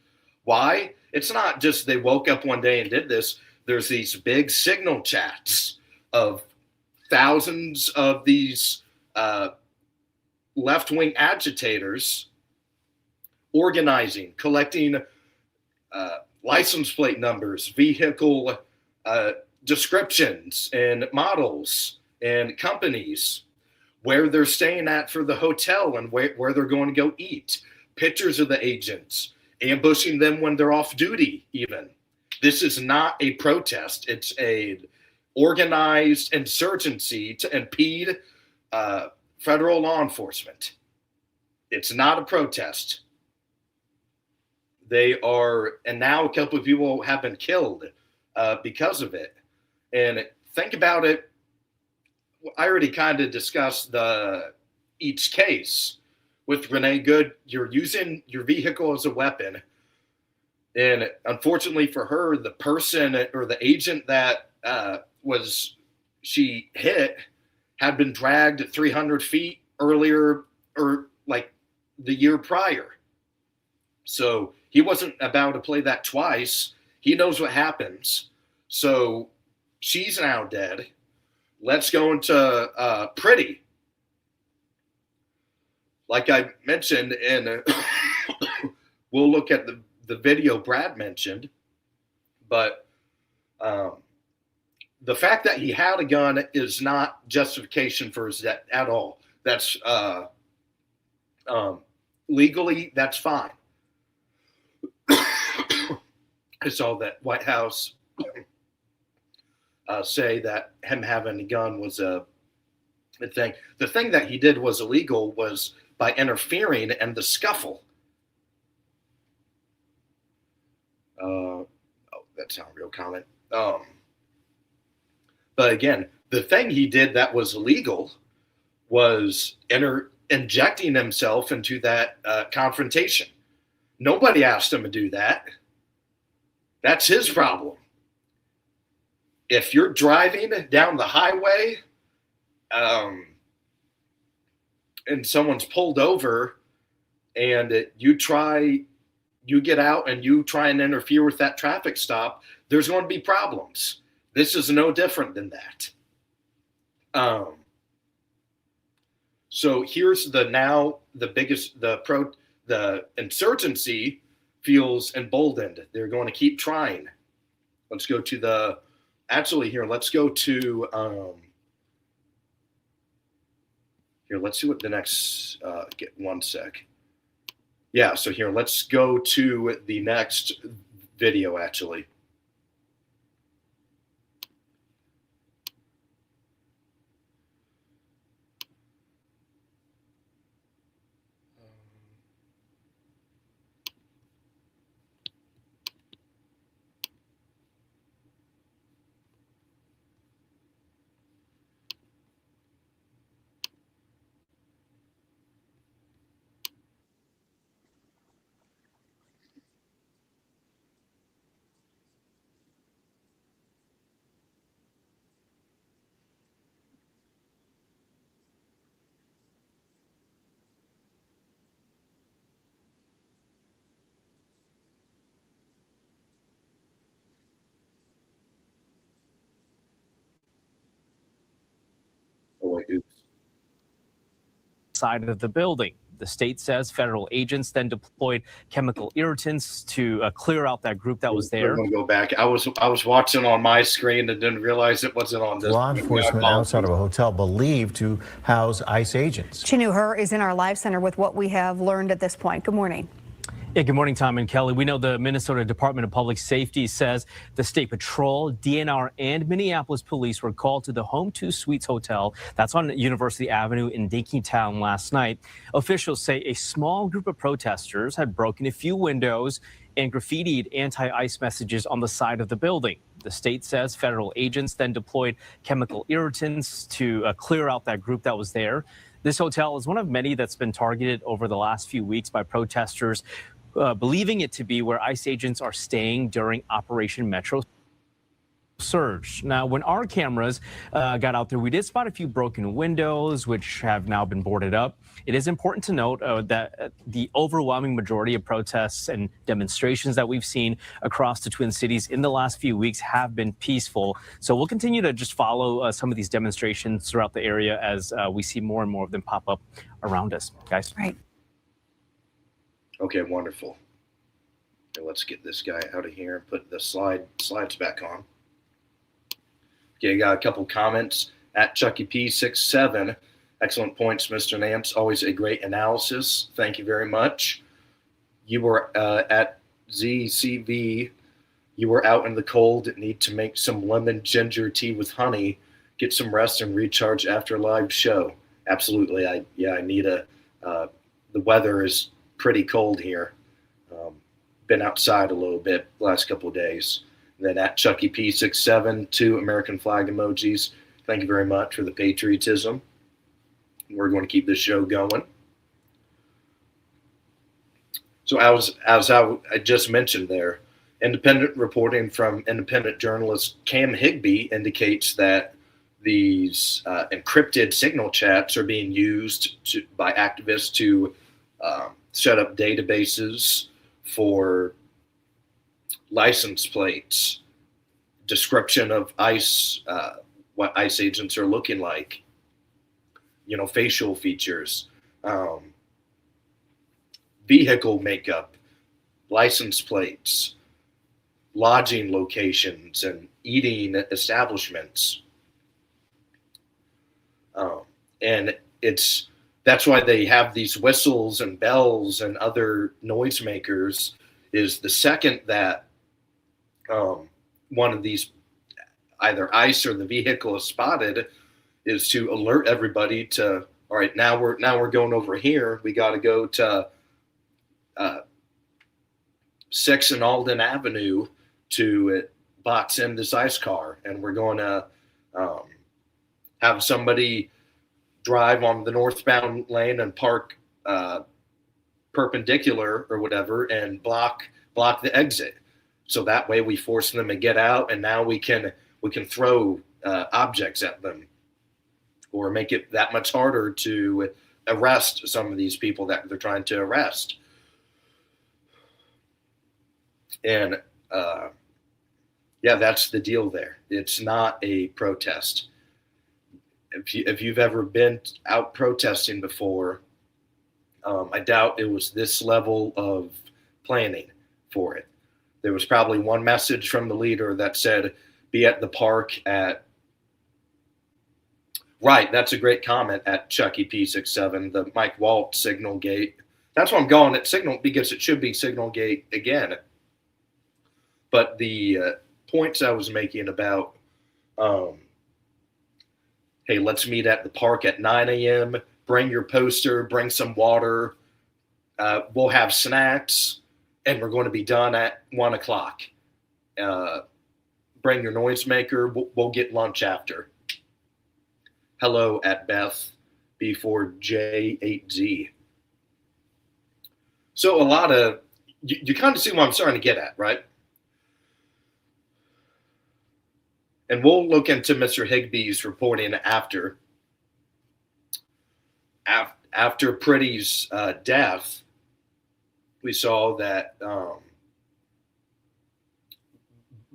Why? It's not just they woke up one day and did this. There's these big signal chats of thousands of these left-wing agitators organizing, collecting license plate numbers, vehicle descriptions, and models, and companies, where they're staying at for the hotel, and where they're going to go eat, pictures of the agents, ambushing them when they're off duty even. This is not a protest. It's a organized insurgency to impede federal law enforcement. It's not a protest. And now a couple of people have been killed because of it. And think about it. I already kind of discussed each case with Renee Good. You're using your vehicle as a weapon. And unfortunately for her, the person or the agent that she hit had been dragged 300 feet earlier, or like the year prior. So he wasn't about to play that twice. He knows what happens. So she's now dead. Let's go into Pretty. Like I mentioned, and we'll look at the video Brad mentioned, but the fact that he had a gun is not justification for his death at all. That's legally, that's fine. I saw that White House say that him having a gun was a thing. The thing that he did was illegal was by interfering in the scuffle. That's not a real comment. But again, the thing he did that was illegal was injecting himself into that confrontation. Nobody asked him to do that. That's his problem. If you're driving down the highway and someone's pulled over and you get out and you try and interfere with that traffic stop, there's going to be problems. This is no different than that. So here's the insurgency feels emboldened. They're going to keep trying. Let's go to let's go to here. Let's see what the next, get one sec. Yeah, so here, let's go to the next video, actually. boy, oops. Side of the building. The state says federal agents then deployed chemical irritants to clear out that group that was there. We're going to go back. I was watching on my screen and didn't realize it wasn't on this. Law enforcement outside of a hotel believed to house ICE agents. Chinu Her is in our live center with what we have learned at this point. Good morning. Yeah, good morning, Tom and Kelly. We know the Minnesota Department of Public Safety says the State Patrol, DNR, and Minneapolis police were called to the Home 2 Suites Hotel. That's on University Avenue in Dinkytown last night. Officials say a small group of protesters had broken a few windows and graffitied anti-ICE messages on the side of the building. The state says federal agents then deployed chemical irritants to clear out that group that was there. This hotel is one of many that's been targeted over the last few weeks by protesters, believing it to be where ICE agents are staying during Operation Metro Surge. Now, when our cameras got out there, we did spot a few broken windows, which have now been boarded up. It is important to note that the overwhelming majority of protests and demonstrations that we've seen across the Twin Cities in the last few weeks have been peaceful. So we'll continue to just follow some of these demonstrations throughout the area as we see more and more of them pop up around us, guys. Right. Okay, wonderful. Okay, let's get this guy out of here and put the slides back on. Okay, got a couple comments at Chucky P67. Excellent points, Mr. Nance. Always a great analysis. Thank you very much. You were at ZCV. You were out in the cold. Need to make some lemon ginger tea with honey. Get some rest and recharge after a live show. Absolutely. I need the weather is pretty cold here. Been outside a little bit the last couple of days. And then at Chucky P67, 2 American flag emojis. Thank you very much for the patriotism. We're going to keep this show going. So as I just mentioned there, independent reporting from independent journalist Cam Higbee indicates that these encrypted signal chats are being used by activists to set up databases for license plates, description of ICE, what ICE agents are looking like, facial features, vehicle makeup, license plates, lodging locations, and eating establishments. And that's why they have these whistles and bells and other noisemakers. Is the second that one of these, either ICE or the vehicle is spotted, is to alert everybody to, all right, now we're going over here. We got to go to 6 and Alden Avenue to box in this ICE car, and we're going to have somebody drive on the northbound lane and park perpendicular or whatever and block the exit. So that way we force them to get out, and now we can throw objects at them or make it that much harder to arrest some of these people that they're trying to arrest. And that's the deal there. It's not a protest. If you've ever been out protesting before, I doubt it was this level of planning for it. There was probably one message from the leader that said, be at the park at, right, that's a great comment at Chucky P67, the Mike Walt Signal Gate. That's why I'm going at Signal, because it should be Signal Gate again. But the points I was making about, hey, let's meet at the park at 9 a.m., bring your poster, bring some water, we'll have snacks, and we're going to be done at 1 o'clock. Bring your noisemaker, we'll get lunch after. Hello at Beth B4J8Z. So a lot of, you kind of see what I'm starting to get at, right? And we'll look into Mr. Higbee's reporting after Pretty's death. We saw that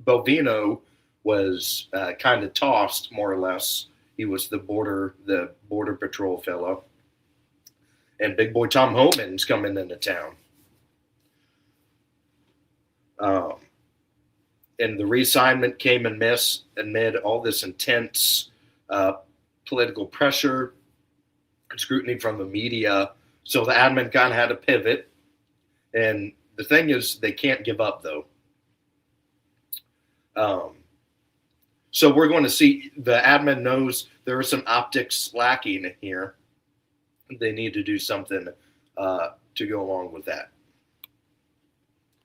Bovino was kind of tossed, more or less, He was the border patrol fellow. And big boy Tom Homan's coming into town. And the reassignment came amid all this intense political pressure and scrutiny from the media. So the admin kind of had to pivot. And the thing is, they can't give up, though. So we're going to see, the admin knows there are some optics lacking here. They need to do something to go along with that,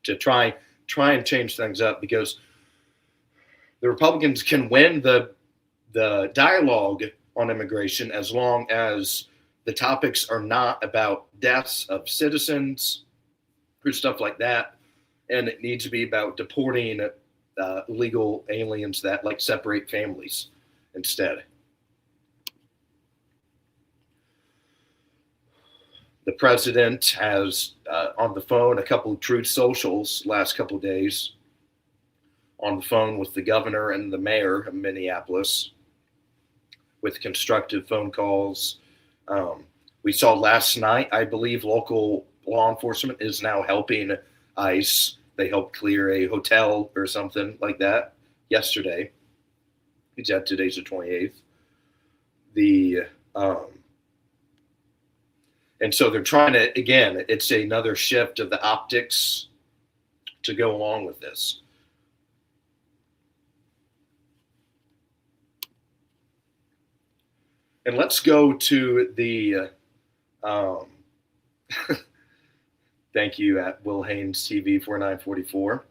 to try and change things up, because the Republicans can win the dialogue on immigration as long as the topics are not about deaths of citizens or stuff like that, and it needs to be about deporting illegal aliens that like separate families instead. The president has on the phone a couple of Truth Socials last couple of days, on the phone with the governor and the mayor of Minneapolis with constructive phone calls. We saw last night, I believe, local law enforcement is now helping ICE. They helped clear a hotel or something like that yesterday. Today's the 28th. And so they're trying to, again, it's another shift of the optics to go along with this. And let's go to the, thank you at Will Haynes TV 4944.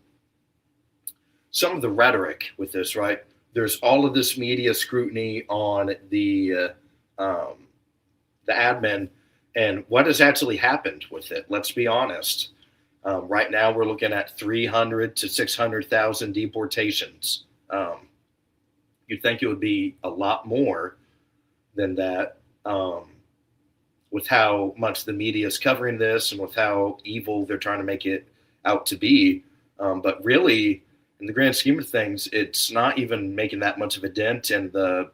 Some of the rhetoric with this, right? There's all of this media scrutiny on the admin. And what has actually happened with it? Let's be honest. Right now, we're looking at 300 to 600,000 deportations. You'd think it would be a lot more than that, with how much the media is covering this and with how evil they're trying to make it out to be. But really, in the grand scheme of things, it's not even making that much of a dent in the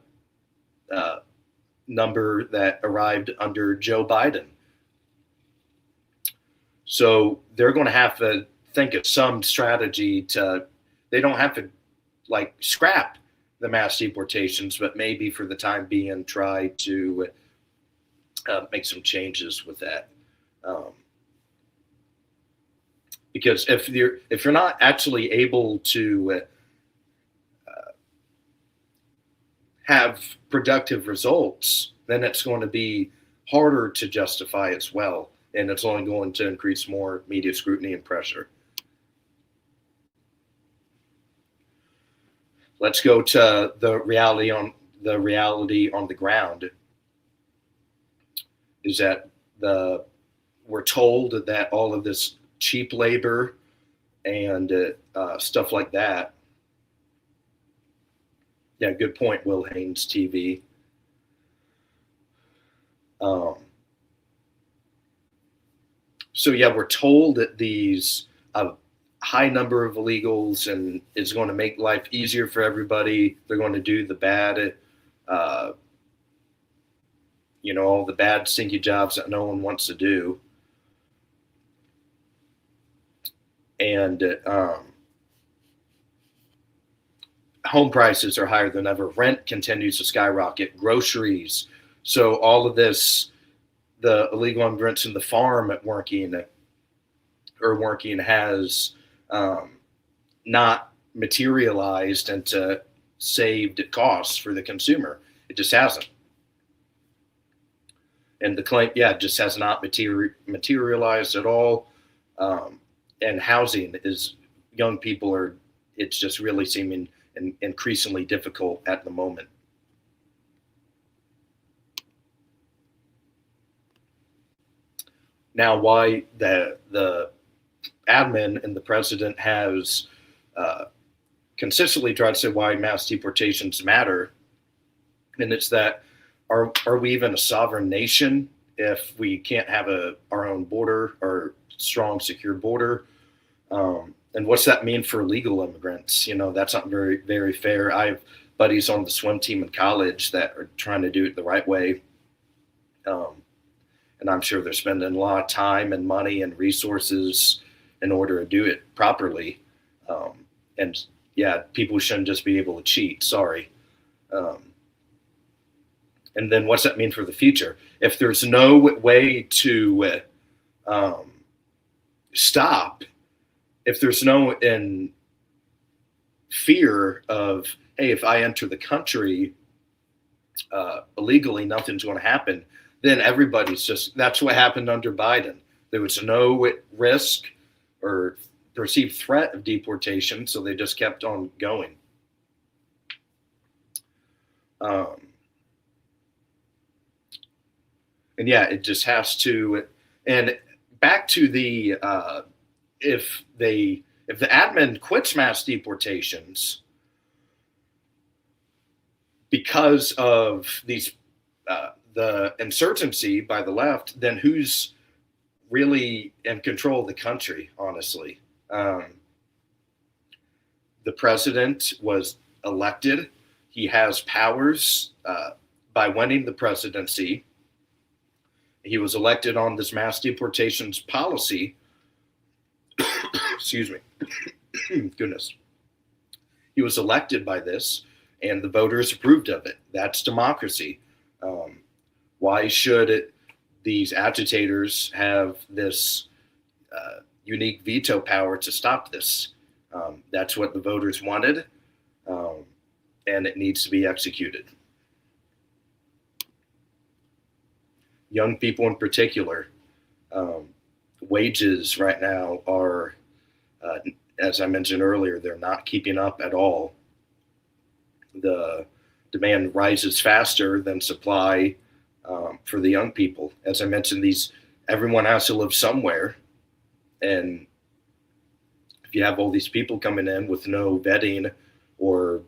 number that arrived under Joe Biden. So they're going to have to think of some strategy they don't have to like scrap the mass deportations, but maybe for the time being, try to make some changes with that. Because if you're not actually able to have productive results, then it's going to be harder to justify as well. And it's only going to increase more media scrutiny and pressure. Let's go to the reality on the ground. Is that we're told that all of this cheap labor and stuff like that. Yeah, good point, Will Haynes TV. So yeah, we're told that these high number of illegals and is going to make life easier for everybody. They're going to do the bad, all the bad stinky jobs that no one wants to do. And home prices are higher than ever. Rent continues to skyrocket. Groceries. So all of this, the illegal immigrants in the farm working has not materialized into saved costs for the consumer. It just hasn't. And the claim, just has not materialized at all. And housing is, young people it's just really seeming increasingly difficult at the moment. Now, why the admin and the president has consistently tried to say why mass deportations matter, and it's that are we even a sovereign nation if we can't have our own border or strong, secure border? And what's that mean for legal immigrants? That's not very, very fair. I've buddies on the swim team in college that are trying to do it the right way. And I'm sure they're spending a lot of time and money and resources in order to do it properly. And yeah, people shouldn't just be able to cheat. Sorry. And then what's that mean for the future? If there's no way to stop, if there's no fear of, hey, if I enter the country illegally, nothing's going to happen, then everybody's just, that's what happened under Biden. There was no risk or perceived threat of deportation, so they just kept on going. And yeah, it just has to, and back to the, if the admin quits mass deportations because of these, the insurgency by the left, then who's really in control of the country, honestly? The president was elected. He has powers by winning the presidency. He was elected on this mass deportations policy. Excuse me. Goodness. He was elected by this, and the voters approved of it. That's democracy. Why should these agitators have this unique veto power to stop this? That's what the voters wanted, and it needs to be executed. Young people in particular, wages right now are, as I mentioned earlier, they're not keeping up at all. The demand rises faster than supply for the young people. As I mentioned, everyone has to live somewhere. And if you have all these people coming in with no vetting or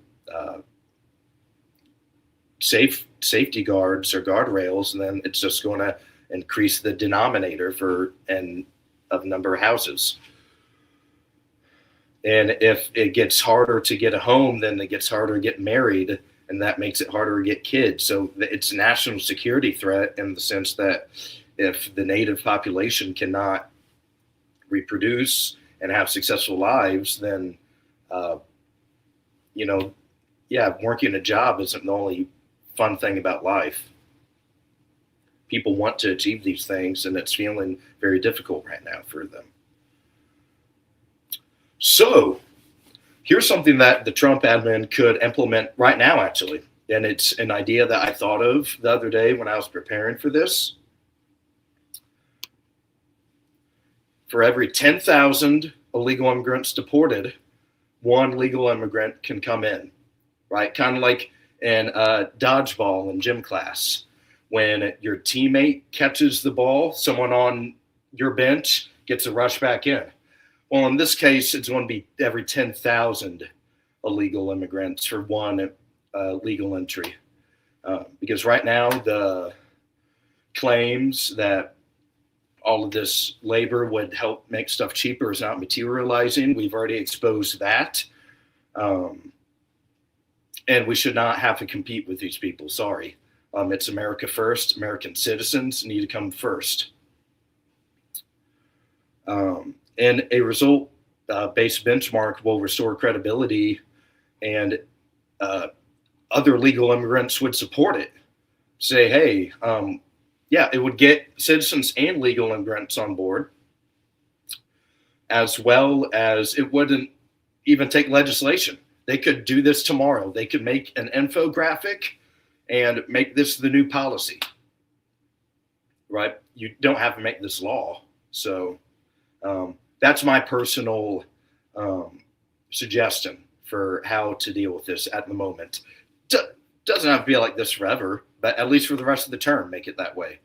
safety guards or guardrails, then it's just going to increase the denominator of number of houses. And if it gets harder to get a home, then it gets harder to get married, and that makes it harder to get kids. So it's a national security threat in the sense that if the native population cannot reproduce and have successful lives, then, working a job isn't the only fun thing about life. People want to achieve these things, and it's feeling very difficult right now for them. So here's something that the Trump admin could implement right now, actually. And it's an idea that I thought of the other day when I was preparing for this. For every 10,000 illegal immigrants deported, one legal immigrant can come in, right? Kind of like in dodgeball in gym class. When your teammate catches the ball, someone on your bench gets a rush back in. Well, in this case, it's going to be every 10,000 illegal immigrants for one legal entry. Because right now, the claims that all of this labor would help make stuff cheaper is not materializing. We've already exposed that. And we should not have to compete with these people. Sorry. It's America first. American citizens need to come first. And a result-based benchmark will restore credibility, and other legal immigrants would support it. Say, hey, it would get citizens and legal immigrants on board, as well as it wouldn't even take legislation. They could do this tomorrow. They could make an infographic and make this the new policy, right? You don't have to make this law. So that's my personal suggestion for how to deal with this at the moment. Doesn't have to be like this forever, but at least for the rest of the term, make it that way.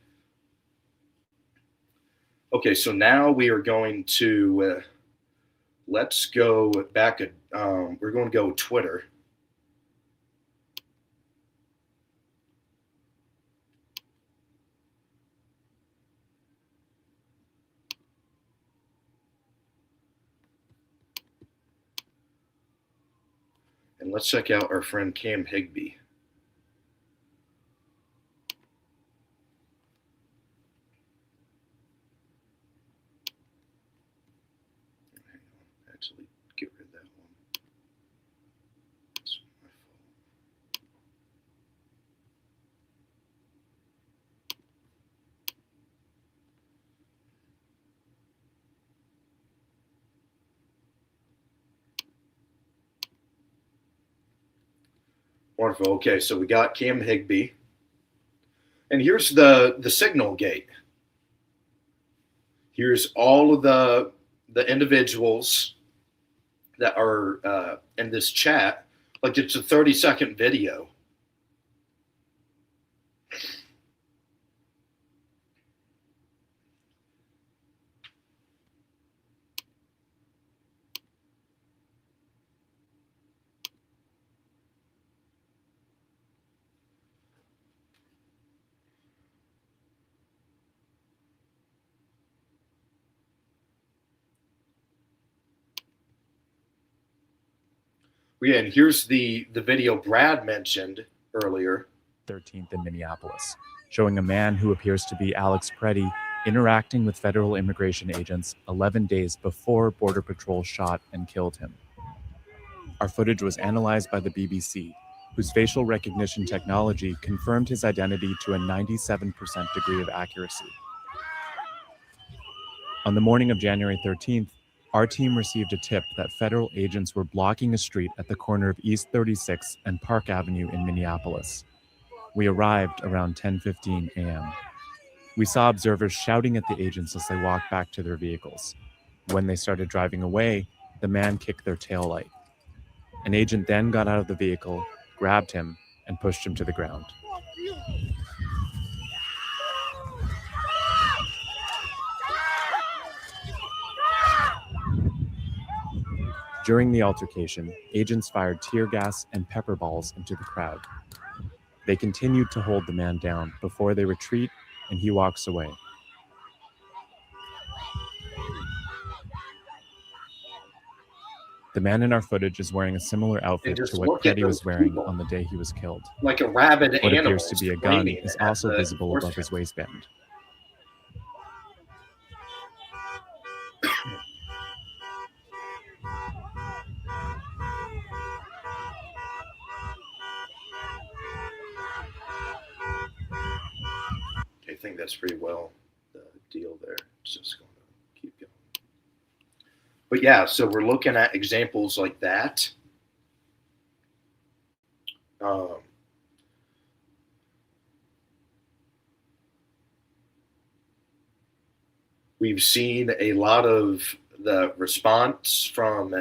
Okay, so now we are going to, let's go back, we're going to go Twitter. And And let's check out our friend Cam Higbee. Actually, get rid of that one. It's my fault. Wonderful. Okay, so we got Cam Higbee. And here's the signal gate. Here's all of the individuals that are in this chat. Like, it's a 30-second video. Yeah, and here's the video Brad mentioned earlier. 13th in Minneapolis, showing a man who appears to be Alex Preddy interacting with federal immigration agents 11 days before Border Patrol shot and killed him. Our footage was analyzed by the BBC, whose facial recognition technology confirmed his identity to a 97% degree of accuracy. On the morning of January 13th, our team received a tip that federal agents were blocking a street at the corner of East 36 and Park Avenue in Minneapolis. We arrived around 10:15 a.m. We saw observers shouting at the agents as they walked back to their vehicles. When they started driving away, the man kicked their taillight. An agent then got out of the vehicle, grabbed him, and pushed him to the ground. During the altercation, agents fired tear gas and pepper balls into the crowd. They continued to hold the man down before they retreat and he walks away. The man in our footage is wearing a similar outfit to what Preddy was wearing on the day he was killed. Like a rabid What animal. appears to be a gun is also visible above his waistband. I think that's pretty well the deal there. It's just going to keep going. But yeah, so we're looking at examples like that. We've seen a lot of the response from,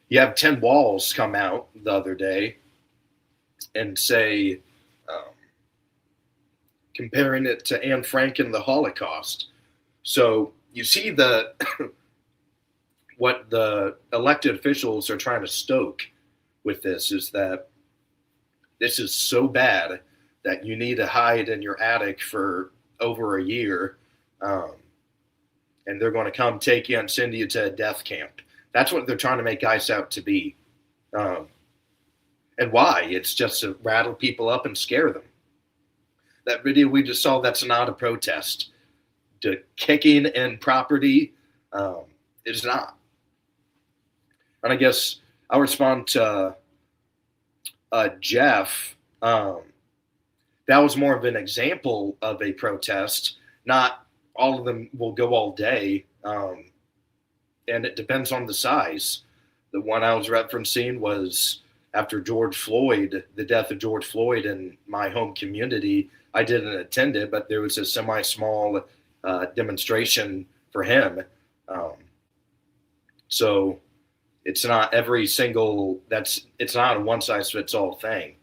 you have 10 Walls come out the other day and say, comparing it to Anne Frank and the Holocaust. So you see the what the elected officials are trying to stoke with this is that this is so bad that you need to hide in your attic for over a year, and they're going to come take you and send you to a death camp. That's what they're trying to make ICE out to be. And why? It's just to rattle people up and scare them. That video we just saw, that's not a protest. The kicking in property is not. And I guess I'll respond to Jeff. That was more of an example of a protest. Not all of them will go all day. And it depends on the size. The one I was referencing was after George Floyd, the death of George Floyd in my home community. I didn't attend it, but there was a semi-small demonstration for him. So it's not every single, it's not a one-size-fits-all thing.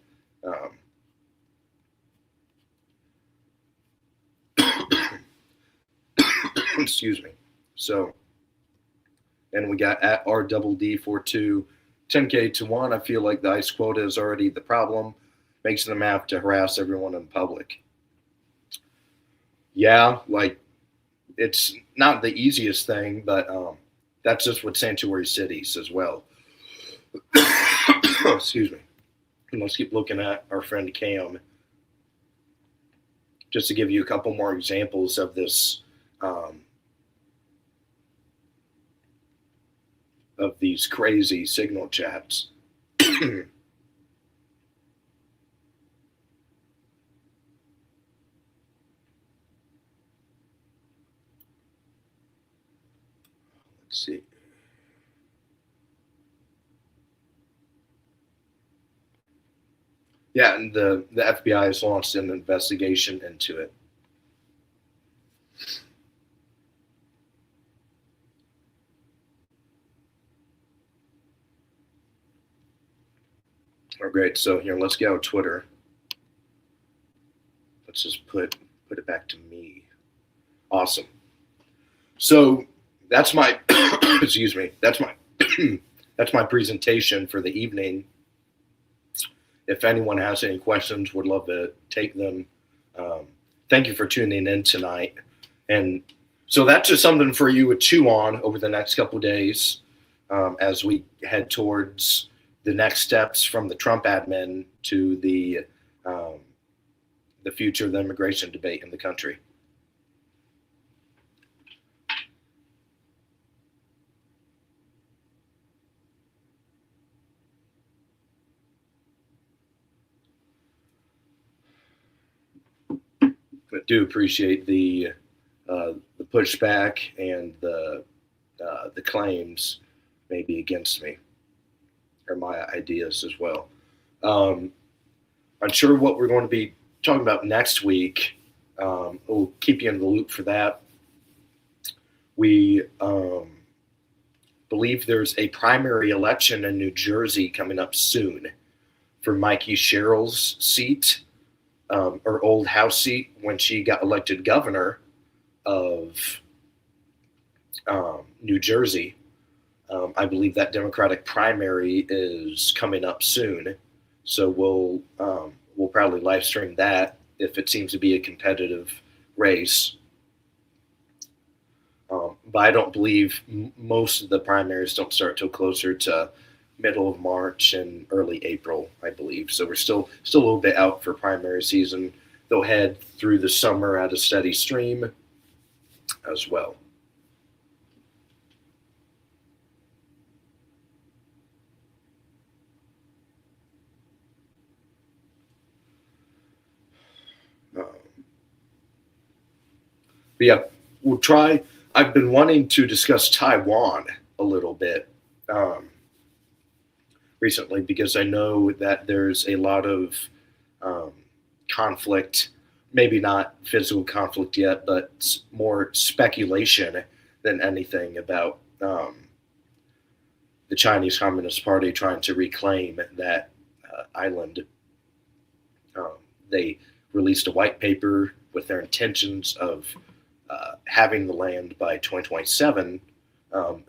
Excuse me. So, and we got at RDD42, 10K to 1. I feel like the ICE quota is already the problem, makes them have to harass everyone in public. Yeah, like it's not the easiest thing, but that's just with sanctuary cities as well. Excuse me. And let's keep looking at our friend Cam. Just to give you a couple more examples of this, of these crazy signal chats. Let's see. Yeah, and the FBI has launched an investigation into it. Oh, great. So here, let's get out Twitter. Let's just put it back to me. Awesome. So that's my excuse me. That's my that's my presentation for the evening. If anyone has any questions, would love to take them. Thank you for tuning in tonight. And so that's just something for you to chew on over the next couple of days as we head towards the next steps from the Trump admin to the future of the immigration debate in the country. But do appreciate the pushback and the claims maybe against me or my ideas as well. Unsure what we're going to be talking about next week. We'll keep you in the loop for that. We believe there's a primary election in New Jersey coming up soon for Mikey Sherrill's seat. Or old House seat when she got elected governor of New Jersey. I believe that Democratic primary is coming up soon, so we'll probably live stream that if it seems to be a competitive race. But I don't believe most of the primaries don't start till closer to middle of March and early April, I believe. So we're still a little bit out for primary season. They'll head through the summer at a steady stream as well. But yeah, we'll try. I've been wanting to discuss Taiwan a little bit. Recently, because I know that there's a lot of conflict, maybe not physical conflict yet, but more speculation than anything about the Chinese Communist Party trying to reclaim that island. They released a white paper with their intentions of having the land by 2027,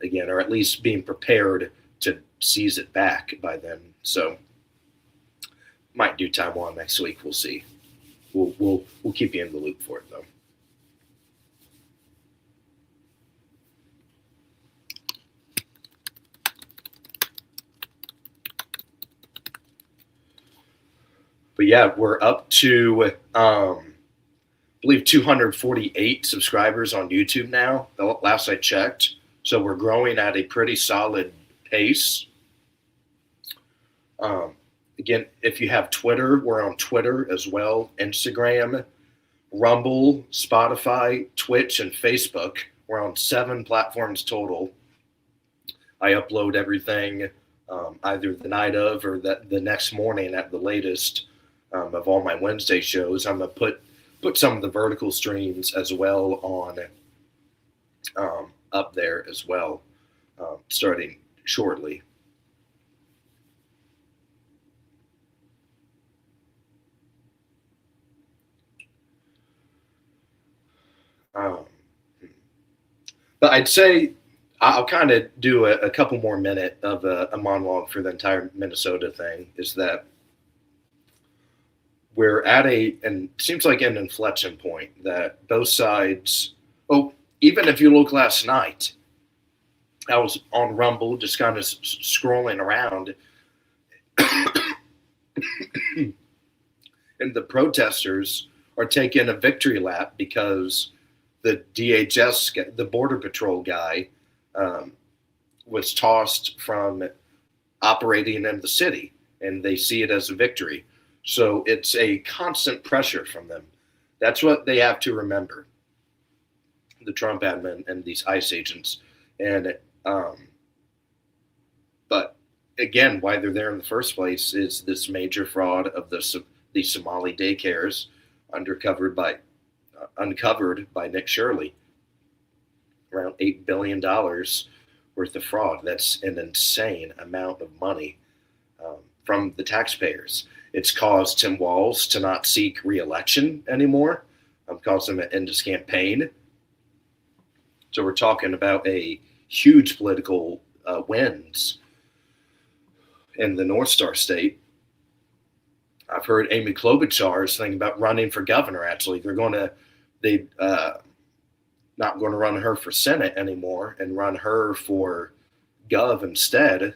again, or at least being prepared to seize it back by then. So might do Taiwan next week. We'll see. We'll keep you in the loop for it though. But yeah, we're up to I believe 248 subscribers on YouTube now. The last I checked. So we're growing at a pretty solid pace. Again, if you have Twitter, we're on Twitter as well, Instagram, Rumble, Spotify, Twitch, and Facebook. We're on 7 platforms total. I upload everything either the night of or the next morning at the latest of all my Wednesday shows. I'm going to put some of the vertical streams as well on up there as well, starting shortly. But I'd say I'll kind of do a couple more minutes of a monologue for the entire Minnesota thing, is that we're at and seems like an inflection point that both sides, even if you look last night, I was on Rumble just kind of scrolling around. And the protesters are taking a victory lap because the DHS, the Border Patrol guy, was tossed from operating in the city, and they see it as a victory. So it's a constant pressure from them. That's what they have to remember, the Trump admin and these ICE agents. And but again, why they're there in the first place is this major fraud of the Somali daycares uncovered by Nick Shirley. Around $8 billion worth of fraud. That's an insane amount of money from the taxpayers. It's caused Tim Walz to not seek re-election anymore. Caused him to end his campaign. So we're talking about a huge political wins in the North Star state. I've heard Amy Klobuchar is thinking about running for governor. Actually, they're not going to run her for Senate anymore and run her for gov instead.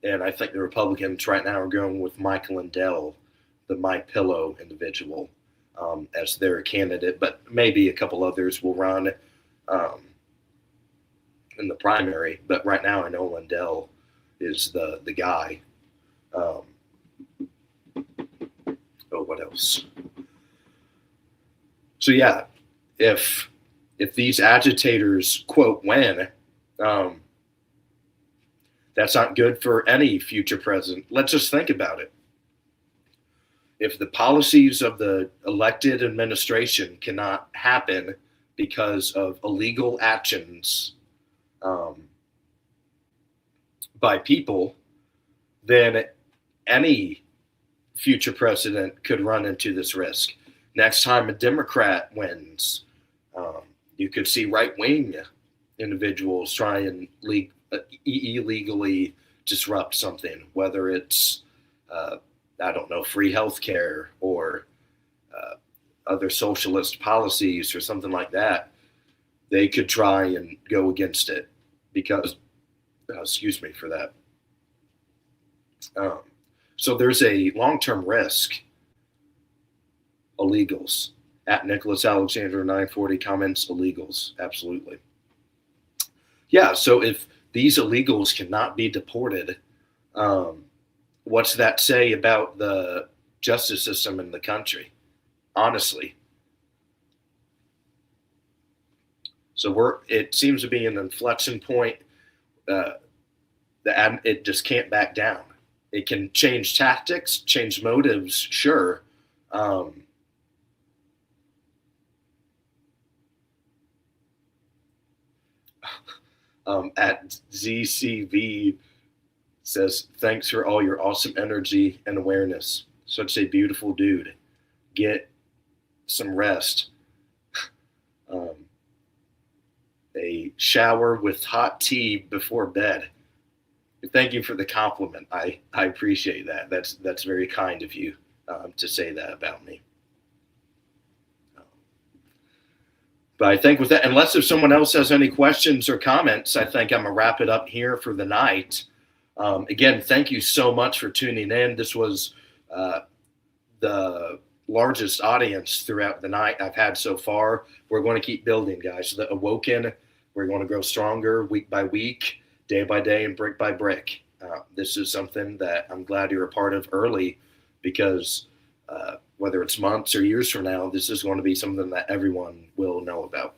And I think the Republicans right now are going with Mike Lindell, the MyPillow individual, as their candidate, but maybe a couple others will run in the primary. But right now I know Lindell is the guy. What else? So yeah, if these agitators, quote, win, that's not good for any future president. Let's just think about it. If the policies of the elected administration cannot happen because of illegal actions by people, then any future president could run into this risk. Next time a Democrat wins, you could see right-wing individuals try and illegally disrupt something, whether it's, I don't know, free healthcare or other socialist policies or something like that. They could try and go against it because, excuse me for that. So there's a long-term risk. Illegals. At Nicholas Alexander 940 comments, illegals. Absolutely. Yeah, so if these illegals cannot be deported, what's that say about the justice system in the country? Honestly. So it seems to be an inflection point. It just can't back down. It can change tactics, change motives, sure. At ZCV says, thanks for all your awesome energy and awareness. Such a beautiful dude. Get some rest. A shower with hot tea before bed. Thank you for the compliment. I appreciate that. That's very kind of you to say that about me. But I think with that, unless if someone else has any questions or comments, I think I'm going to wrap it up here for the night. Again, thank you so much for tuning in. This was the largest audience throughout the night I've had so far. We're going to keep building, guys. The Awoken, we're going to grow stronger week by week, day by day, and brick by brick. This is something that I'm glad you're a part of early because whether it's months or years from now, this is going to be something that everyone will know about.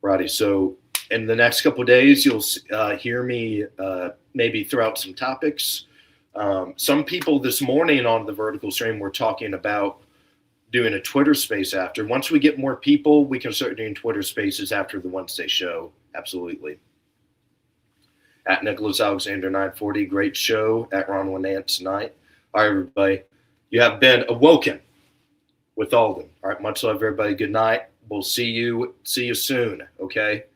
Righty, so in the next couple of days, you'll hear me maybe throw out some topics. Some people this morning on the vertical stream were talking about doing a Twitter space after. Once we get more people, we can start doing Twitter spaces after the Wednesday show. Absolutely. At Nicholas Alexander 940, great show. At Ron Winant tonight. All right, everybody. You have been awoken with Aulden. All right, much love, everybody. Good night. We'll see you soon, okay?